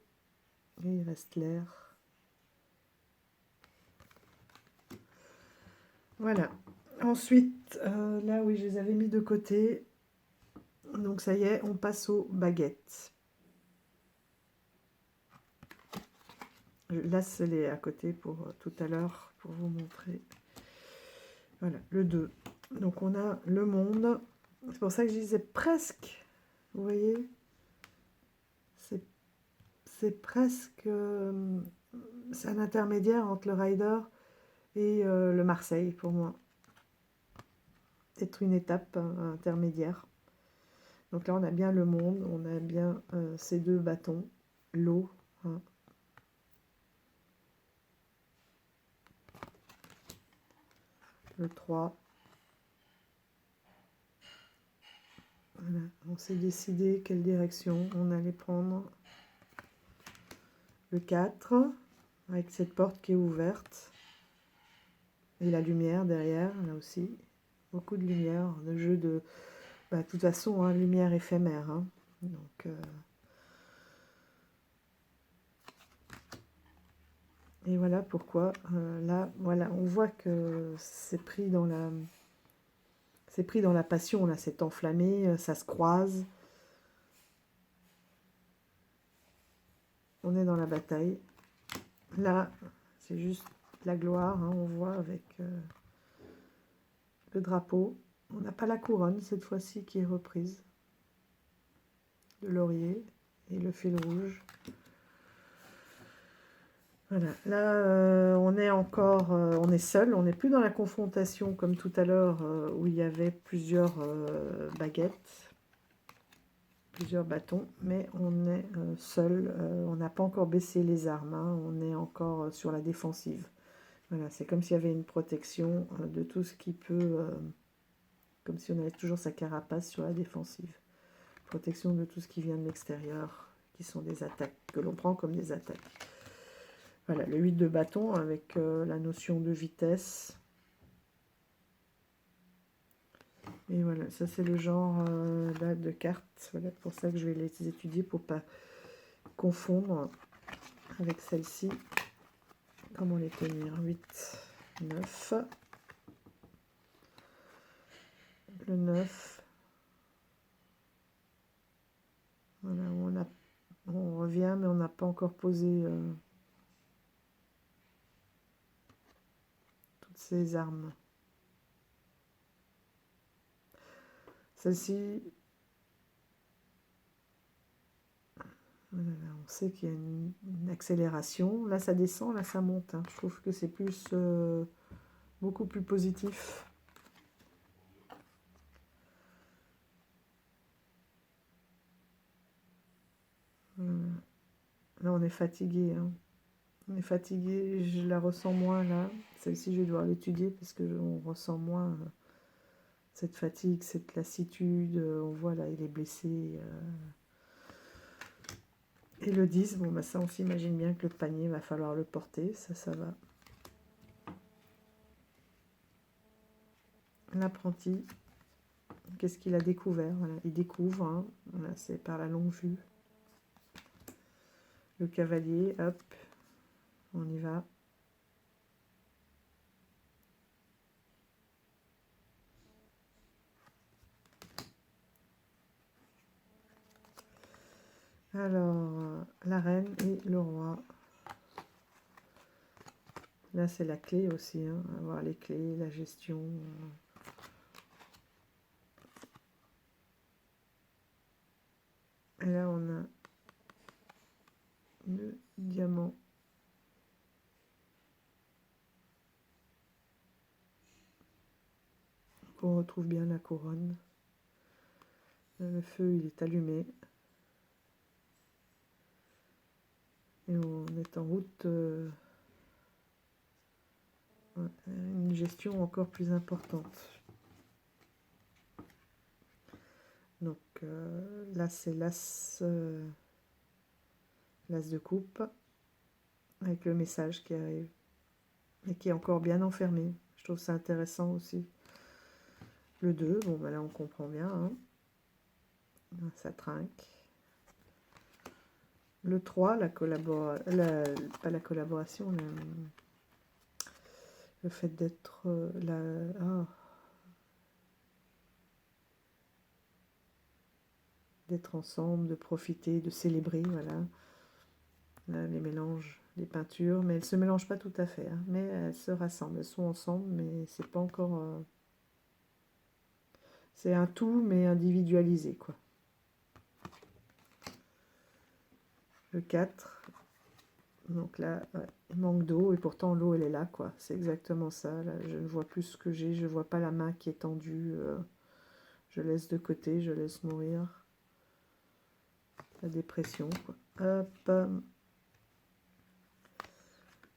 et il reste l'air. Voilà. Ensuite, là oui, je les avais mis de côté. Donc ça y est, on passe aux baguettes. Je laisse les à côté pour tout à l'heure, pour vous montrer. Voilà, le 2. Donc on a le monde. C'est pour ça que je disais presque, vous voyez, c'est presque, c'est un intermédiaire entre le Rider et le Marseille pour moi. Être une étape intermédiaire. Donc là on a bien le monde, on a bien ces deux bâtons, l'eau. Hein. Le 3. Voilà, on s'est décidé quelle direction on allait prendre. Le 4, avec cette porte qui est ouverte. Et la lumière derrière, là aussi. Beaucoup de lumière, le jeu de... Bah, de toute façon, hein, lumière éphémère. Hein. Donc, et voilà pourquoi, là, voilà, on voit que c'est pris dans la... C'est pris dans la passion, là, c'est enflammé, ça se croise. On est dans la bataille. Là, c'est juste la gloire, hein, on voit avec le drapeau. On n'a pas la couronne cette fois-ci qui est reprise. Le laurier et le fil rouge. Voilà, là on est encore, on est seul, on n'est plus dans la confrontation comme tout à l'heure où il y avait plusieurs baguettes, plusieurs bâtons, mais on est seul, on n'a pas encore baissé les armes, hein, on est encore sur la défensive. Voilà, c'est comme s'il y avait une protection de tout ce qui peut, comme si on avait toujours sa carapace sur la défensive. Protection de tout ce qui vient de l'extérieur, qui sont des attaques, que l'on prend comme des attaques. Voilà, le 8 de bâton avec la notion de vitesse. Et voilà, ça c'est le genre là, de cartes. Voilà, pour ça que je vais les étudier pour ne pas confondre avec celle-ci. Comment les tenir? 8, 9. Le 9. Voilà, on revient, mais on n'a pas encore posé toutes ces armes. Celle-ci, voilà, on sait qu'il y a une accélération. Là, ça descend, là, ça monte. Hein. Je trouve que c'est plus, beaucoup plus positif. Là, on est fatigué. Hein. On est fatigué. Je la ressens moins, là. Celle-ci, je vais devoir l'étudier parce qu'on ressent moins cette fatigue, cette lassitude. On voit, là, il est blessé. Et le 10, bon, bah ça, on s'imagine bien que le panier, va falloir le porter. Ça va. L'apprenti, qu'est-ce qu'il a découvert? Voilà, il découvre, hein. Voilà, c'est par la longue vue. Le cavalier, hop, on y va. Alors, la reine et le roi. Là, c'est la clé aussi, hein. Avoir les clés, la gestion. Et là, on a le diamant. On retrouve bien la couronne. Le feu, il est allumé. Et on est en route. Une gestion encore plus importante. Donc là, c'est l'as de coupe avec le message qui arrive et qui est encore bien enfermé. Je trouve ça intéressant aussi. Le 2, bon, ben là, on comprend bien. Hein. Ça trinque. Le 3, pas la collaboration, le fait d'être d'être ensemble, de profiter, de célébrer, voilà. Là, les mélanges, les peintures, mais elles ne se mélangent pas tout à fait, hein, mais elles se rassemblent, elles sont ensemble, mais c'est pas encore... c'est un tout, mais individualisé, quoi. Le 4, donc là, ouais, il manque d'eau, et pourtant l'eau, elle est là, quoi. C'est exactement ça, là, je ne vois plus ce que j'ai, je ne vois pas la main qui est tendue, je laisse de côté, je laisse mourir la dépression, quoi. Hop.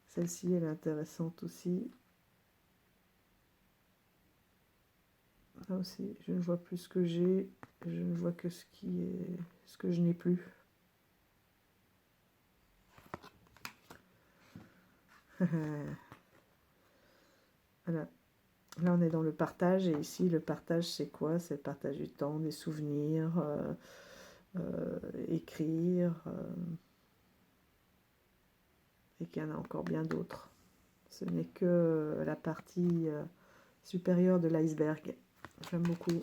Celle-ci, elle est intéressante aussi. Là aussi, je ne vois plus ce que j'ai, je ne vois que ce que je n'ai plus. Voilà. Là, on est dans le partage, et ici, le partage, c'est quoi? C'est le partage du temps, des souvenirs, écrire, et qu'il y en a encore bien d'autres. Ce n'est que la partie supérieure de l'iceberg. J'aime beaucoup.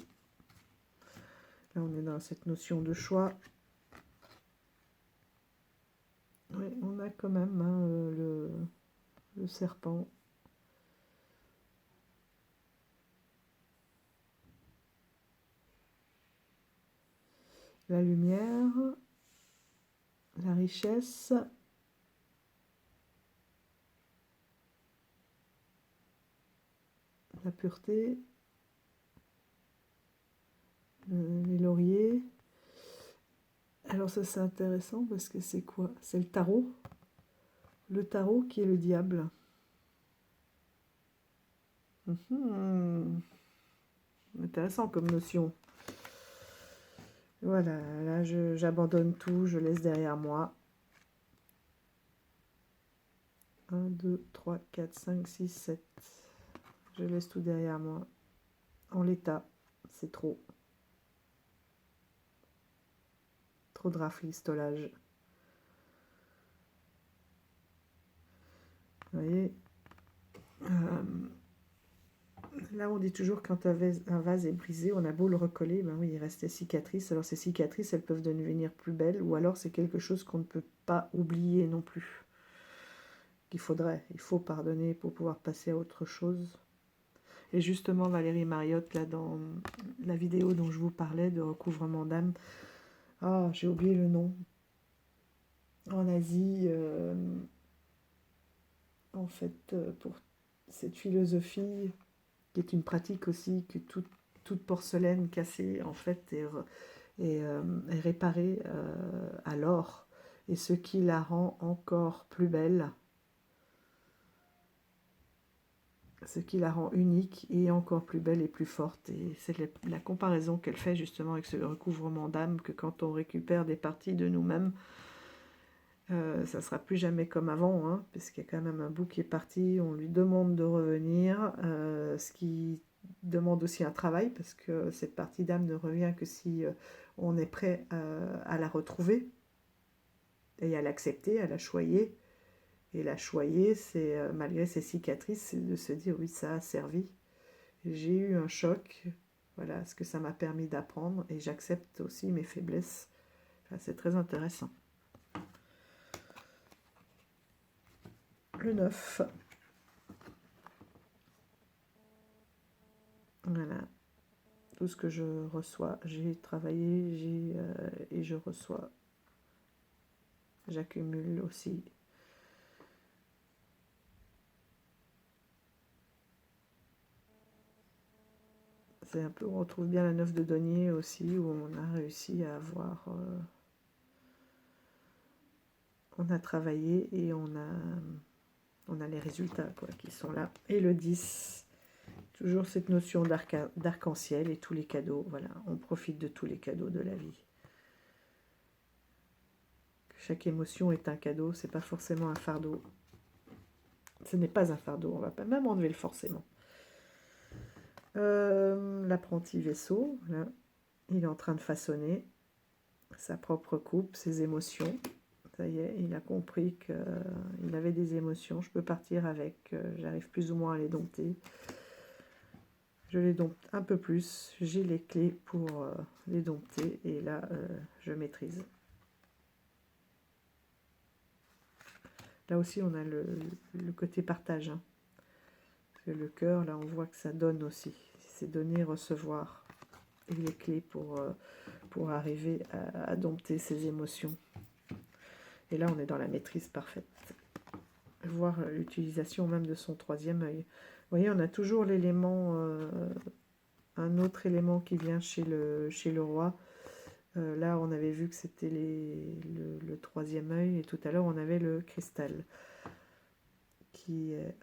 Là, on est dans cette notion de choix. Oui, on a quand même hein, le, le serpent. la lumière, la richesse, la pureté, les lauriers. Alors ça c'est intéressant parce que c'est quoi? C'est le tarot. Le tarot qui est le diable. Intéressant comme notion. Voilà, là j'abandonne tout, je laisse derrière moi. 1, 2, 3, 4, 5, 6, 7. Je laisse tout derrière moi. En l'état, c'est trop. Trop de rafistolage. Vous voyez, là on dit toujours quand un vase est brisé, on a beau le recoller, ben oui, il reste des cicatrices. Alors ces cicatrices, elles peuvent devenir plus belles, ou alors c'est quelque chose qu'on ne peut pas oublier non plus. Il faut pardonner pour pouvoir passer à autre chose. Et justement, Valérie Mariotte, là, dans la vidéo dont je vous parlais, de recouvrement d'âme, j'ai oublié le nom. En Asie, en fait, pour cette philosophie, qui est une pratique aussi, que toute porcelaine cassée, en fait, est réparée à l'or. Et ce qui la rend encore plus belle, ce qui la rend unique et encore plus belle et plus forte. Et c'est la comparaison qu'elle fait justement avec ce recouvrement d'âme, que quand on récupère des parties de nous-mêmes, ça ne sera plus jamais comme avant, hein, puisqu'il y a quand même un bout qui est parti, on lui demande de revenir, ce qui demande aussi un travail, parce que cette partie d'âme ne revient que si on est prêt à la retrouver, et à l'accepter, à la choyer. Et la choyer, c'est, malgré ses cicatrices, c'est de se dire, oui, ça a servi. J'ai eu un choc, voilà ce que ça m'a permis d'apprendre, et j'accepte aussi mes faiblesses. Enfin, c'est très intéressant. Le 9. Voilà. Tout ce que je reçois, j'ai travaillé, et je reçois. J'accumule aussi. C'est un peu, on retrouve bien la 9 de denier aussi, où on a réussi à avoir... on a travaillé et on a les résultats quoi, qui sont là. Et le 10, toujours cette notion d'arc-en-ciel et tous les cadeaux. Voilà, on profite de tous les cadeaux de la vie. Chaque émotion est un cadeau, c'est pas forcément un fardeau. Ce n'est pas un fardeau, on va pas même enlever le forcément. L'apprenti vaisseau, là, il est en train de façonner sa propre coupe, ses émotions. Ça y est, il a compris qu'il avait des émotions. Je peux partir avec, j'arrive plus ou moins à les dompter. Je les dompte un peu plus. J'ai les clés pour les dompter. Et là, je maîtrise. Là aussi, on a le côté partage. Hein. Parce que le cœur, là, on voit que ça donne aussi. C'est donner, recevoir. Et les clés pour arriver à dompter ses émotions. Et là, on est dans la maîtrise parfaite. Voir l'utilisation même de son troisième œil. Vous voyez, on a toujours l'élément, un autre élément qui vient chez le roi. Là, on avait vu que c'était le troisième œil, et tout à l'heure, on avait le cristal, qui est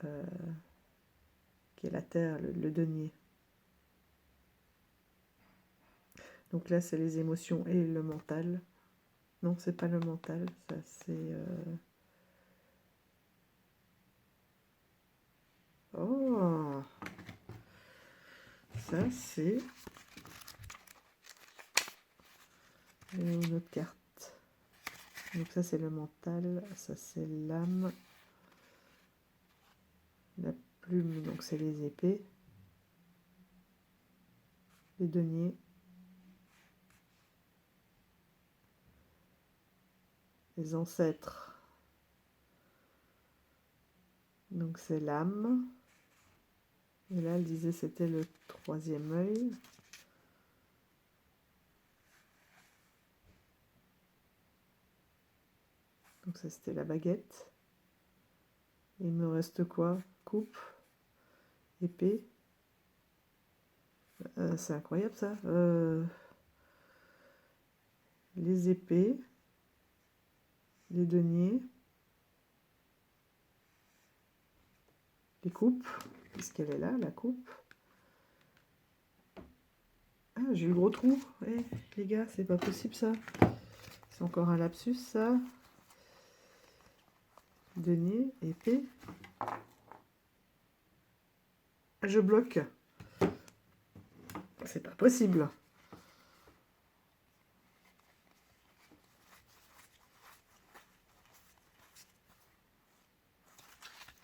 la terre, le denier. Donc là, c'est les émotions et le mental. Non, c'est pas le mental, ça c'est... Oh, ça c'est une autre carte. Donc ça c'est le mental, ça c'est l'âme, la plume, donc c'est les épées, les deniers, les ancêtres. Donc c'est l'âme. Et là elle disait c'était le troisième œil. Donc ça c'était la baguette. Il me reste quoi? Coupe, épée. C'est incroyable ça. Les épées, les deniers, les coupes, puisqu'elle est là, la coupe. Ah, j'ai eu le gros trou. Eh, les gars, c'est pas possible ça. C'est encore un lapsus ça. Denier, épée. Je bloque. C'est pas possible.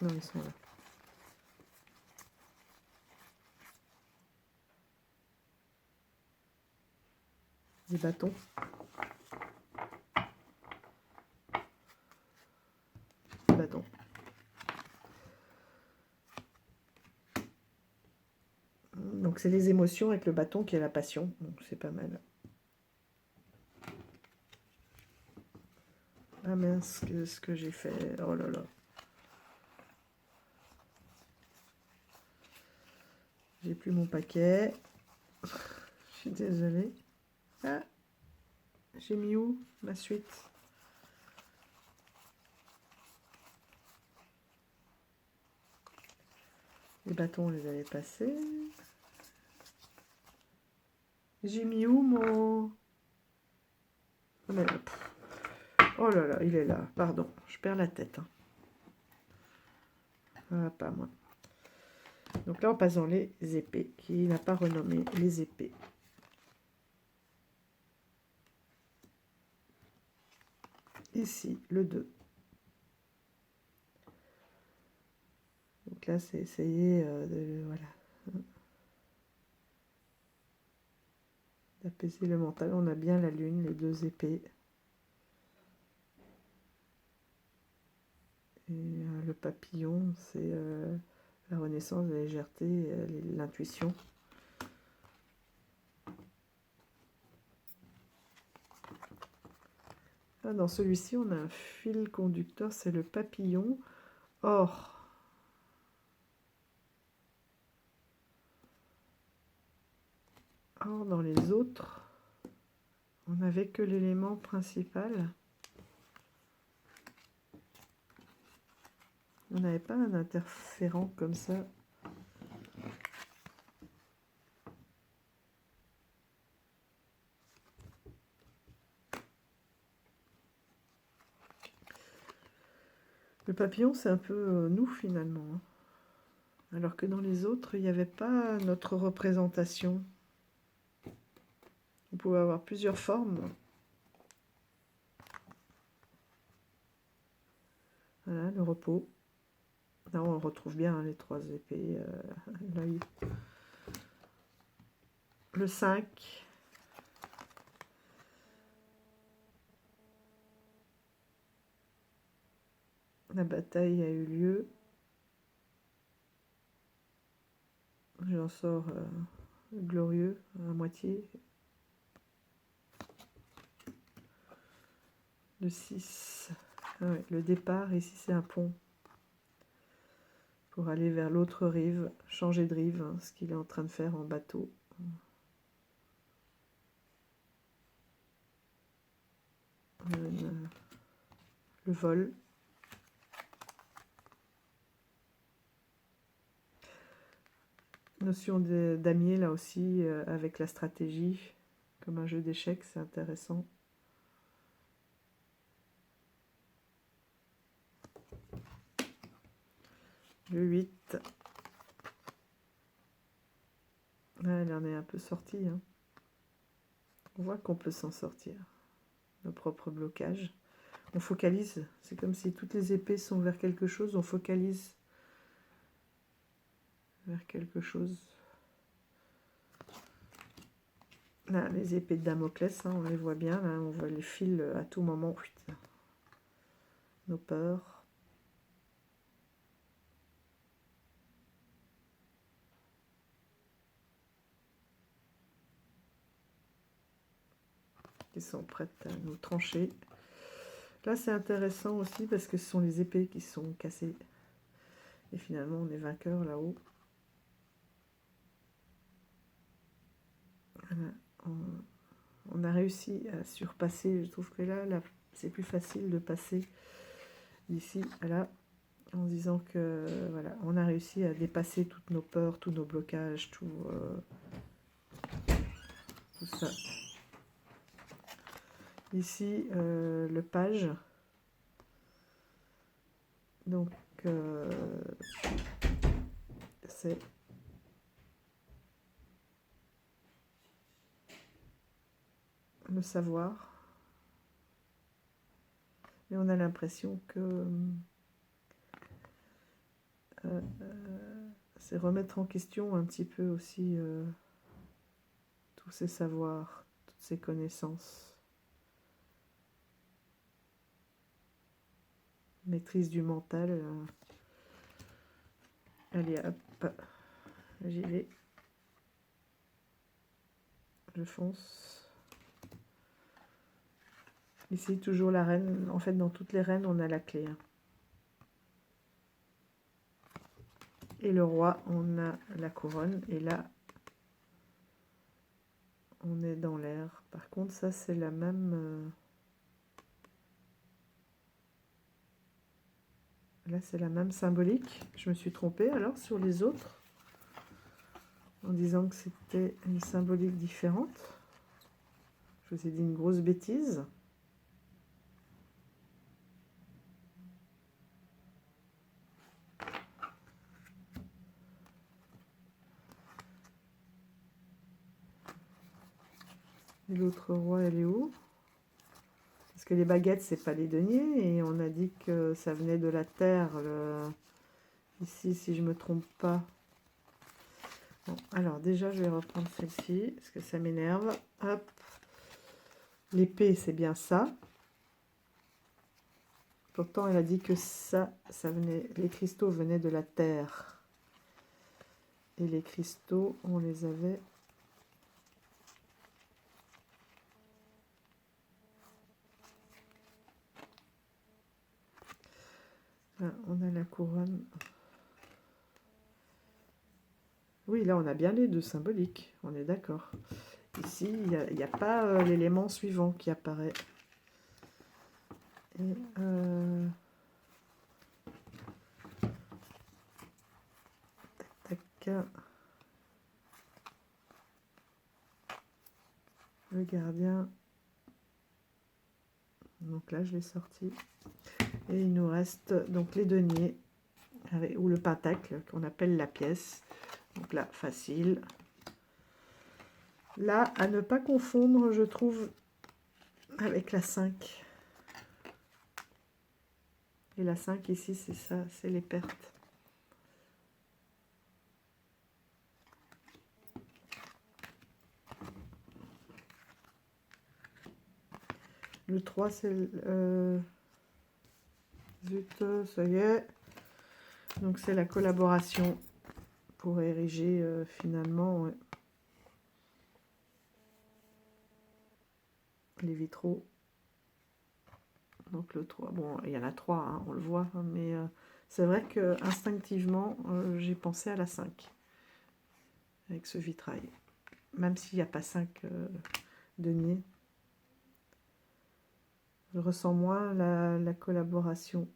Non, ils sont là. Des bâtons. Des bâtons. Donc c'est les émotions avec le bâton qui est la passion. Donc c'est pas mal. Ah mince, ce que j'ai fait. Oh là là. J'ai plus mon paquet. Je suis désolée. Ah, j'ai mis où ma suite? Les bâtons, on les avait passés. J'ai mis où mon... Oh là là, il est là. Pardon, je perds la tête. Hein. Ah, pas moi. Donc là, on passe dans les épées, qui n'a pas renommé les épées. Ici, le 2. Donc là, c'est essayer de... Voilà. D'apaiser le mental. On a bien la lune, les 2 épées. Et le papillon, c'est la renaissance, la légèreté, l'intuition. Ah, dans celui-ci, on a un fil conducteur, c'est le papillon. Or, dans les autres, on n'avait que l'élément principal. On n'avait pas un interférent comme ça. Le papillon, c'est un peu nous, finalement. Hein. Alors que dans les autres, il n'y avait pas notre représentation. On pouvait avoir plusieurs formes. Voilà, le repos. Là, on retrouve bien hein, les 3 épées. L'œil. Le 5. La bataille a eu lieu. J'en sors glorieux à moitié. Le 6. Ah ouais, le départ, ici c'est un pont. Pour aller vers l'autre rive, changer de rive, hein, ce qu'il est en train de faire en bateau. Le vol. Notion damier là aussi, avec la stratégie, comme un jeu d'échecs, c'est intéressant. Le 8. Ah, elle en est un peu sortie. Hein. On voit qu'on peut s'en sortir. Nos propres blocages. On focalise. C'est comme si toutes les épées sont vers quelque chose. On focalise vers quelque chose. Là, les épées de Damoclès, hein, on les voit bien. Là, on voit les fils à tout moment. Putain. Nos peurs. Qui sont prêtes à nous trancher. Là, c'est intéressant aussi parce que ce sont les épées qui sont cassées. Et finalement, on est vainqueur là-haut. Voilà. On a réussi à surpasser. Je trouve que là c'est plus facile de passer d'ici à là, en disant que voilà, on a réussi à dépasser toutes nos peurs, tous nos blocages, tout ça. Ici, le page. Donc, c'est le savoir. Mais on a l'impression que c'est remettre en question un petit peu aussi tous ces savoirs, toutes ces connaissances. Maîtrise du mental. Allez, hop, j'y vais. Je fonce. Ici, toujours la reine. En fait, dans toutes les reines, on a la clé. Hein. Et le roi, on a la couronne. Et là, on est dans l'air. Par contre, ça, c'est la même... Là, c'est la même symbolique. Je me suis trompée alors sur les autres. En disant que c'était une symbolique différente. Je vous ai dit une grosse bêtise. Et l'autre roi, elle est où? Parce que les baguettes, c'est pas les deniers. Et on a dit que ça venait de la terre. Ici, si je me trompe pas. Bon, alors déjà, je vais reprendre celle-ci. Parce que ça m'énerve. Hop. L'épée, c'est bien ça. Pourtant, elle a dit que ça venait... Les cristaux venaient de la terre. Et les cristaux, on les avait... Là, on a la couronne. Oui, là, on a bien les deux symboliques. On est d'accord. Ici, il n'y a pas l'élément suivant qui apparaît. Et tac, tac. Le gardien. Donc là, je l'ai sorti. Et il nous reste donc les deniers, ou le pentacle, qu'on appelle la pièce. Donc là, facile. Là, à ne pas confondre, je trouve, avec la 5. Et la 5 ici, c'est ça, c'est les pertes. Le 3, c'est... Zut, ça y est. Donc c'est la collaboration pour ériger finalement les vitraux. Donc le 3, bon, il y en a 3, hein, on le voit, hein, mais c'est vrai que instinctivement, j'ai pensé à la 5 avec ce vitrail. Même s'il n'y a pas 5 deniers. Je ressens moins la collaboration.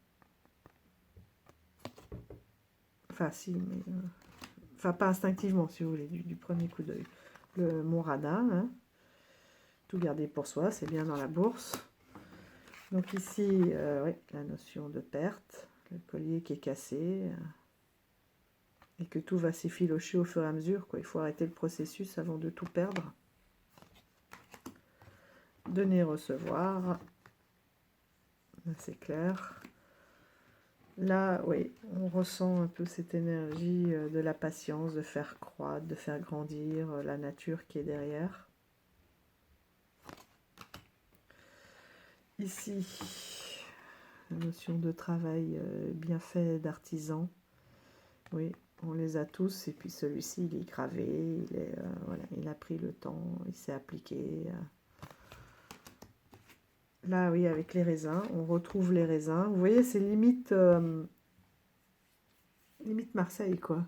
Enfin, si, mais... enfin, pas instinctivement, si vous voulez, du premier coup d'œil. Mon radin, hein, tout garder pour soi, c'est bien dans la bourse. Donc ici, ouais, la notion de perte, le collier qui est cassé, et que tout va s'effilocher au fur et à mesure, quoi. Il faut arrêter le processus avant de tout perdre. Donner, recevoir, c'est clair. Là, oui, on ressent un peu cette énergie de la patience, de faire croître, de faire grandir la nature qui est derrière. Ici, la notion de travail bien fait d'artisan. Oui, on les a tous. Et puis celui-ci, il est gravé, voilà, il a pris le temps, il s'est appliqué. Là, oui, avec les raisins, on retrouve les raisins. Vous voyez, c'est limite, limite Marseille, quoi.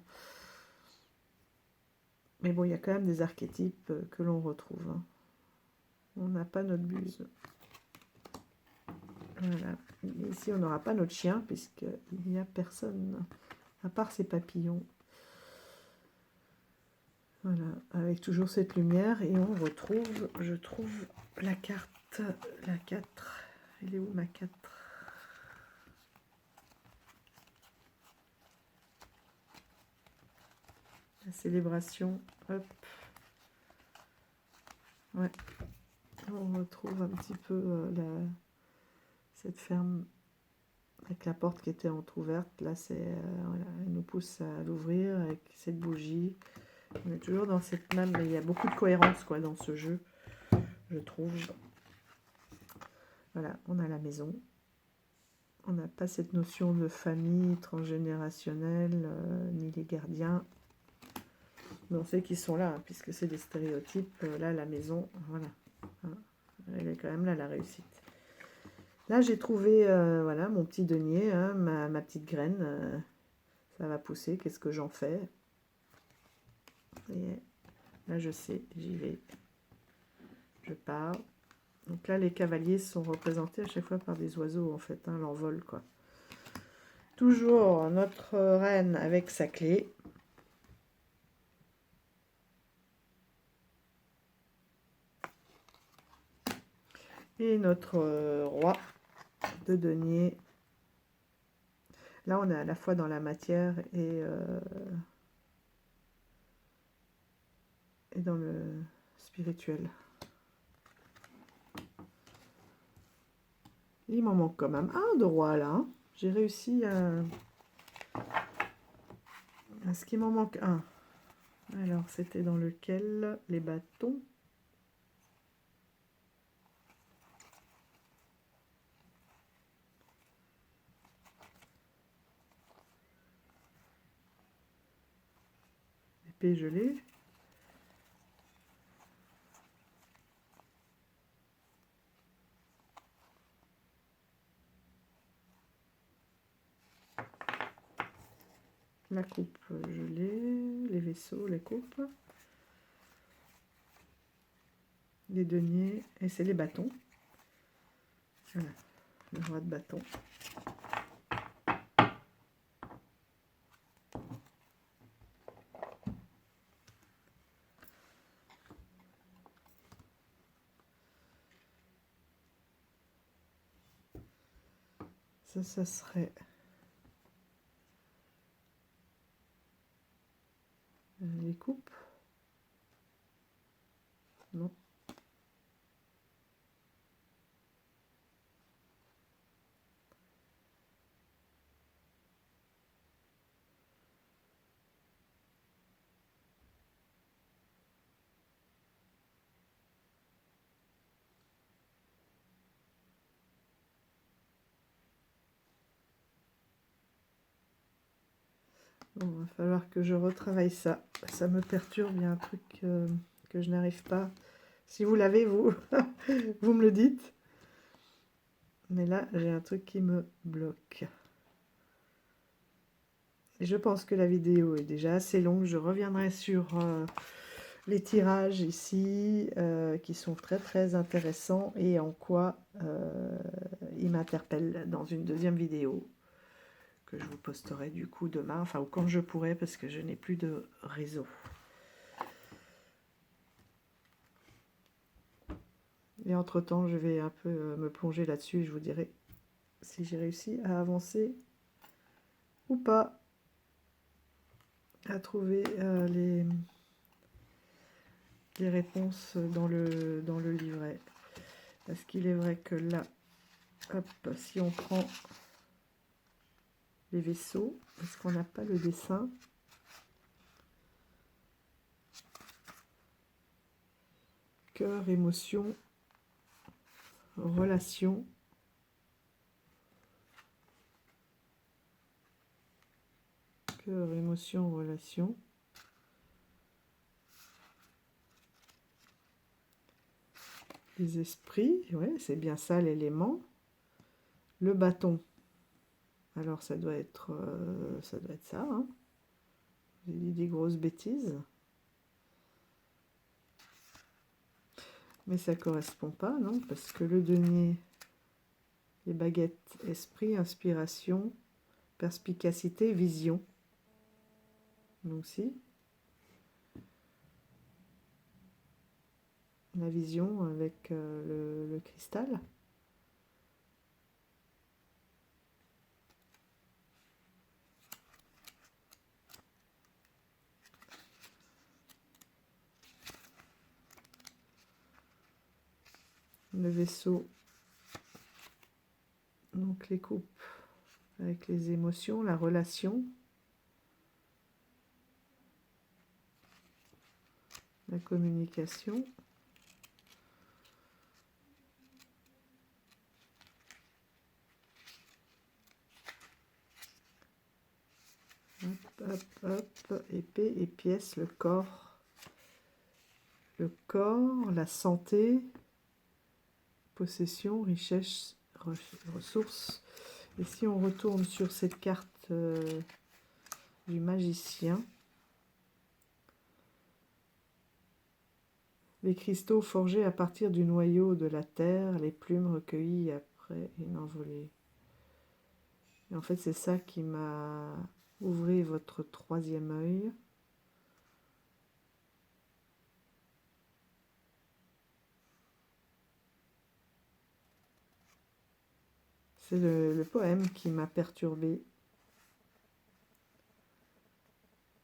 Mais bon, il y a quand même des archétypes que l'on retrouve, hein. On n'a pas notre buse. Voilà. Ici, on n'aura pas notre chien, puisqu'il n'y a personne, à part ces papillons. Voilà, avec toujours cette lumière, et on retrouve, je trouve, la carte, la 4. Elle est où ma 4? La célébration, hop. Ouais, on retrouve un petit peu cette ferme avec la porte qui était entrouverte. Là, voilà, elle nous pousse à l'ouvrir avec cette bougie. On est toujours dans cette même, mais il y a beaucoup de cohérence, quoi, dans ce jeu, je trouve. Voilà, on a la maison. On n'a pas cette notion de famille transgénérationnelle, ni les gardiens. Mais on sait qu'ils sont là, hein, puisque c'est des stéréotypes. Là, la maison, voilà. Hein, elle est quand même là, la réussite. Là, j'ai trouvé, voilà, mon petit denier, hein, ma petite graine. Ça va pousser, qu'est-ce que j'en fais? Et là, je sais, j'y vais. Je pars. Donc là, les cavaliers sont représentés à chaque fois par des oiseaux, en fait, hein, l'envol, quoi. Toujours notre reine avec sa clé. Et notre roi de denier. Là, on est à la fois dans la matière et dans le spirituel. Il m'en manque quand même un de roi, là. Hein. J'ai réussi à... Est-ce qu'il m'en manque un? Alors, c'était dans lequel? Les bâtons. Épée gelée. La coupe gelée, les vaisseaux, les coupes, les deniers, et c'est les bâtons. Voilà, le roi de bâton. Ça serait les coupes. Non. Bon, il va falloir que je retravaille ça. Ça me perturbe, il y a un truc que je n'arrive pas. Si vous l'avez, vous, vous me le dites. Mais là, j'ai un truc qui me bloque. Et je pense que la vidéo est déjà assez longue. Je reviendrai sur les tirages ici, qui sont très très intéressants et en quoi ils m'interpellent dans une deuxième vidéo que je vous posterai du coup demain, enfin ou quand je pourrai parce que je n'ai plus de réseau. Et entre-temps, je vais un peu me plonger là-dessus et je vous dirai si j'ai réussi à avancer ou pas, à trouver les réponses dans le livret. Parce qu'il est vrai que là, hop, si on prend les vaisseaux, parce qu'on n'a pas le dessin, cœur, émotion, relation, cœur, émotion, relation. des esprits, ouais, c'est bien ça l'élément. Le bâton, alors ça doit être ça, hein. J'ai dit des grosses bêtises. Mais ça correspond pas, non? Parce que le denier, les baguettes, esprit, inspiration, perspicacité, vision. Donc si. La vision avec le cristal. Le vaisseau. Donc les coupes avec les émotions, la relation. La communication. Hop, hop, hop, épée et pièce, le corps. Le corps, la santé, possession, richesse, ressources. Et si on retourne sur cette carte du magicien, les cristaux forgés à partir du noyau de la terre, les plumes recueillies après une envolée. Et en fait, c'est ça qui m'a ouvert votre troisième œil. C'est le poème qui m'a perturbé.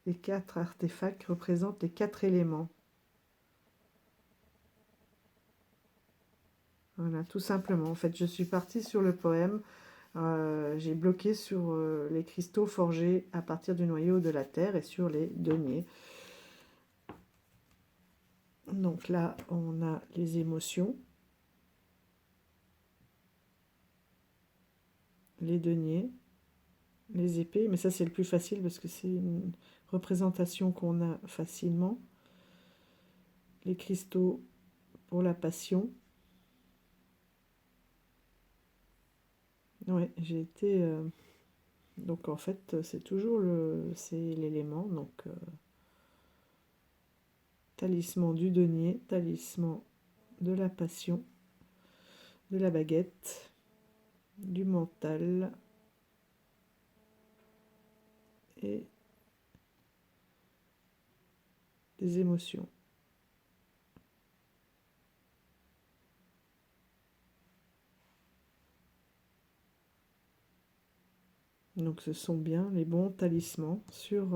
Les 4 artefacts représentent les 4 éléments. Voilà, tout simplement. En fait, je suis partie sur le poème. J'ai bloqué sur les cristaux forgés à partir du noyau de la terre et sur les deniers. Donc là, on a les émotions, les deniers, les épées. Mais ça, c'est le plus facile parce que c'est une représentation qu'on a facilement. Les cristaux pour la passion. Ouais, j'ai été... donc en fait, c'est toujours l'élément. Donc talisman du denier, talisman de la passion, de la baguette, du mental et des émotions. Donc ce sont bien les bons talismans sur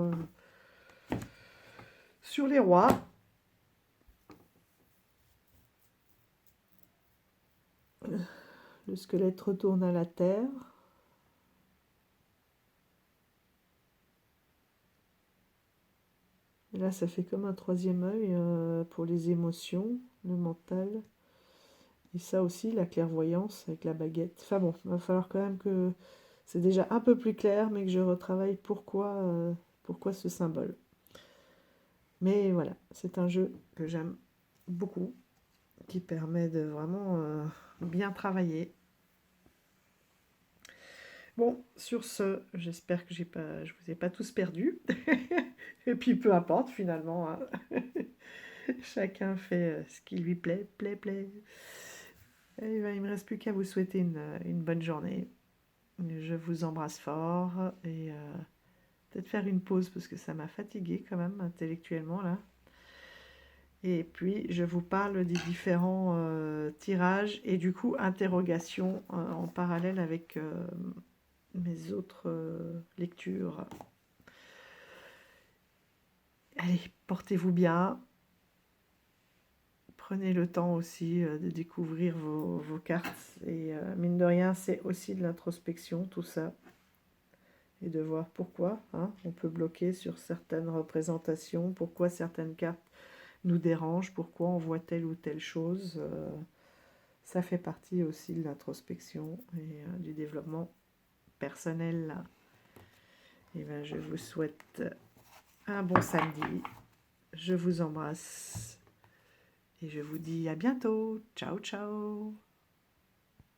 les rois. Le squelette retourne à la terre. Et là, ça fait comme un troisième œil pour les émotions, le mental. Et ça aussi, la clairvoyance avec la baguette. Enfin bon, il va falloir quand même que c'est déjà un peu plus clair, mais que je retravaille pourquoi ce symbole. Mais voilà, c'est un jeu que j'aime beaucoup, qui permet de vraiment bien travailler. Bon, sur ce, j'espère que je vous ai pas tous perdus. Et puis peu importe finalement, hein. Chacun fait ce qui lui plaît. Et ben, il ne me reste plus qu'à vous souhaiter une bonne journée. Je vous embrasse fort et peut-être faire une pause parce que ça m'a fatiguée quand même intellectuellement là. Et puis je vous parle des différents tirages et du coup interrogations en parallèle avec mes autres lectures. Allez, portez-vous bien. Prenez le temps aussi de découvrir vos cartes. Et mine de rien, c'est aussi de l'introspection, tout ça. Et de voir pourquoi hein, on peut bloquer sur certaines représentations, pourquoi certaines cartes nous dérangent, pourquoi on voit telle ou telle chose. Ça fait partie aussi de l'introspection et du développement personnel. Et ben, je vous souhaite un bon samedi. Je vous embrasse Et je vous dis à bientôt. Ciao, ciao.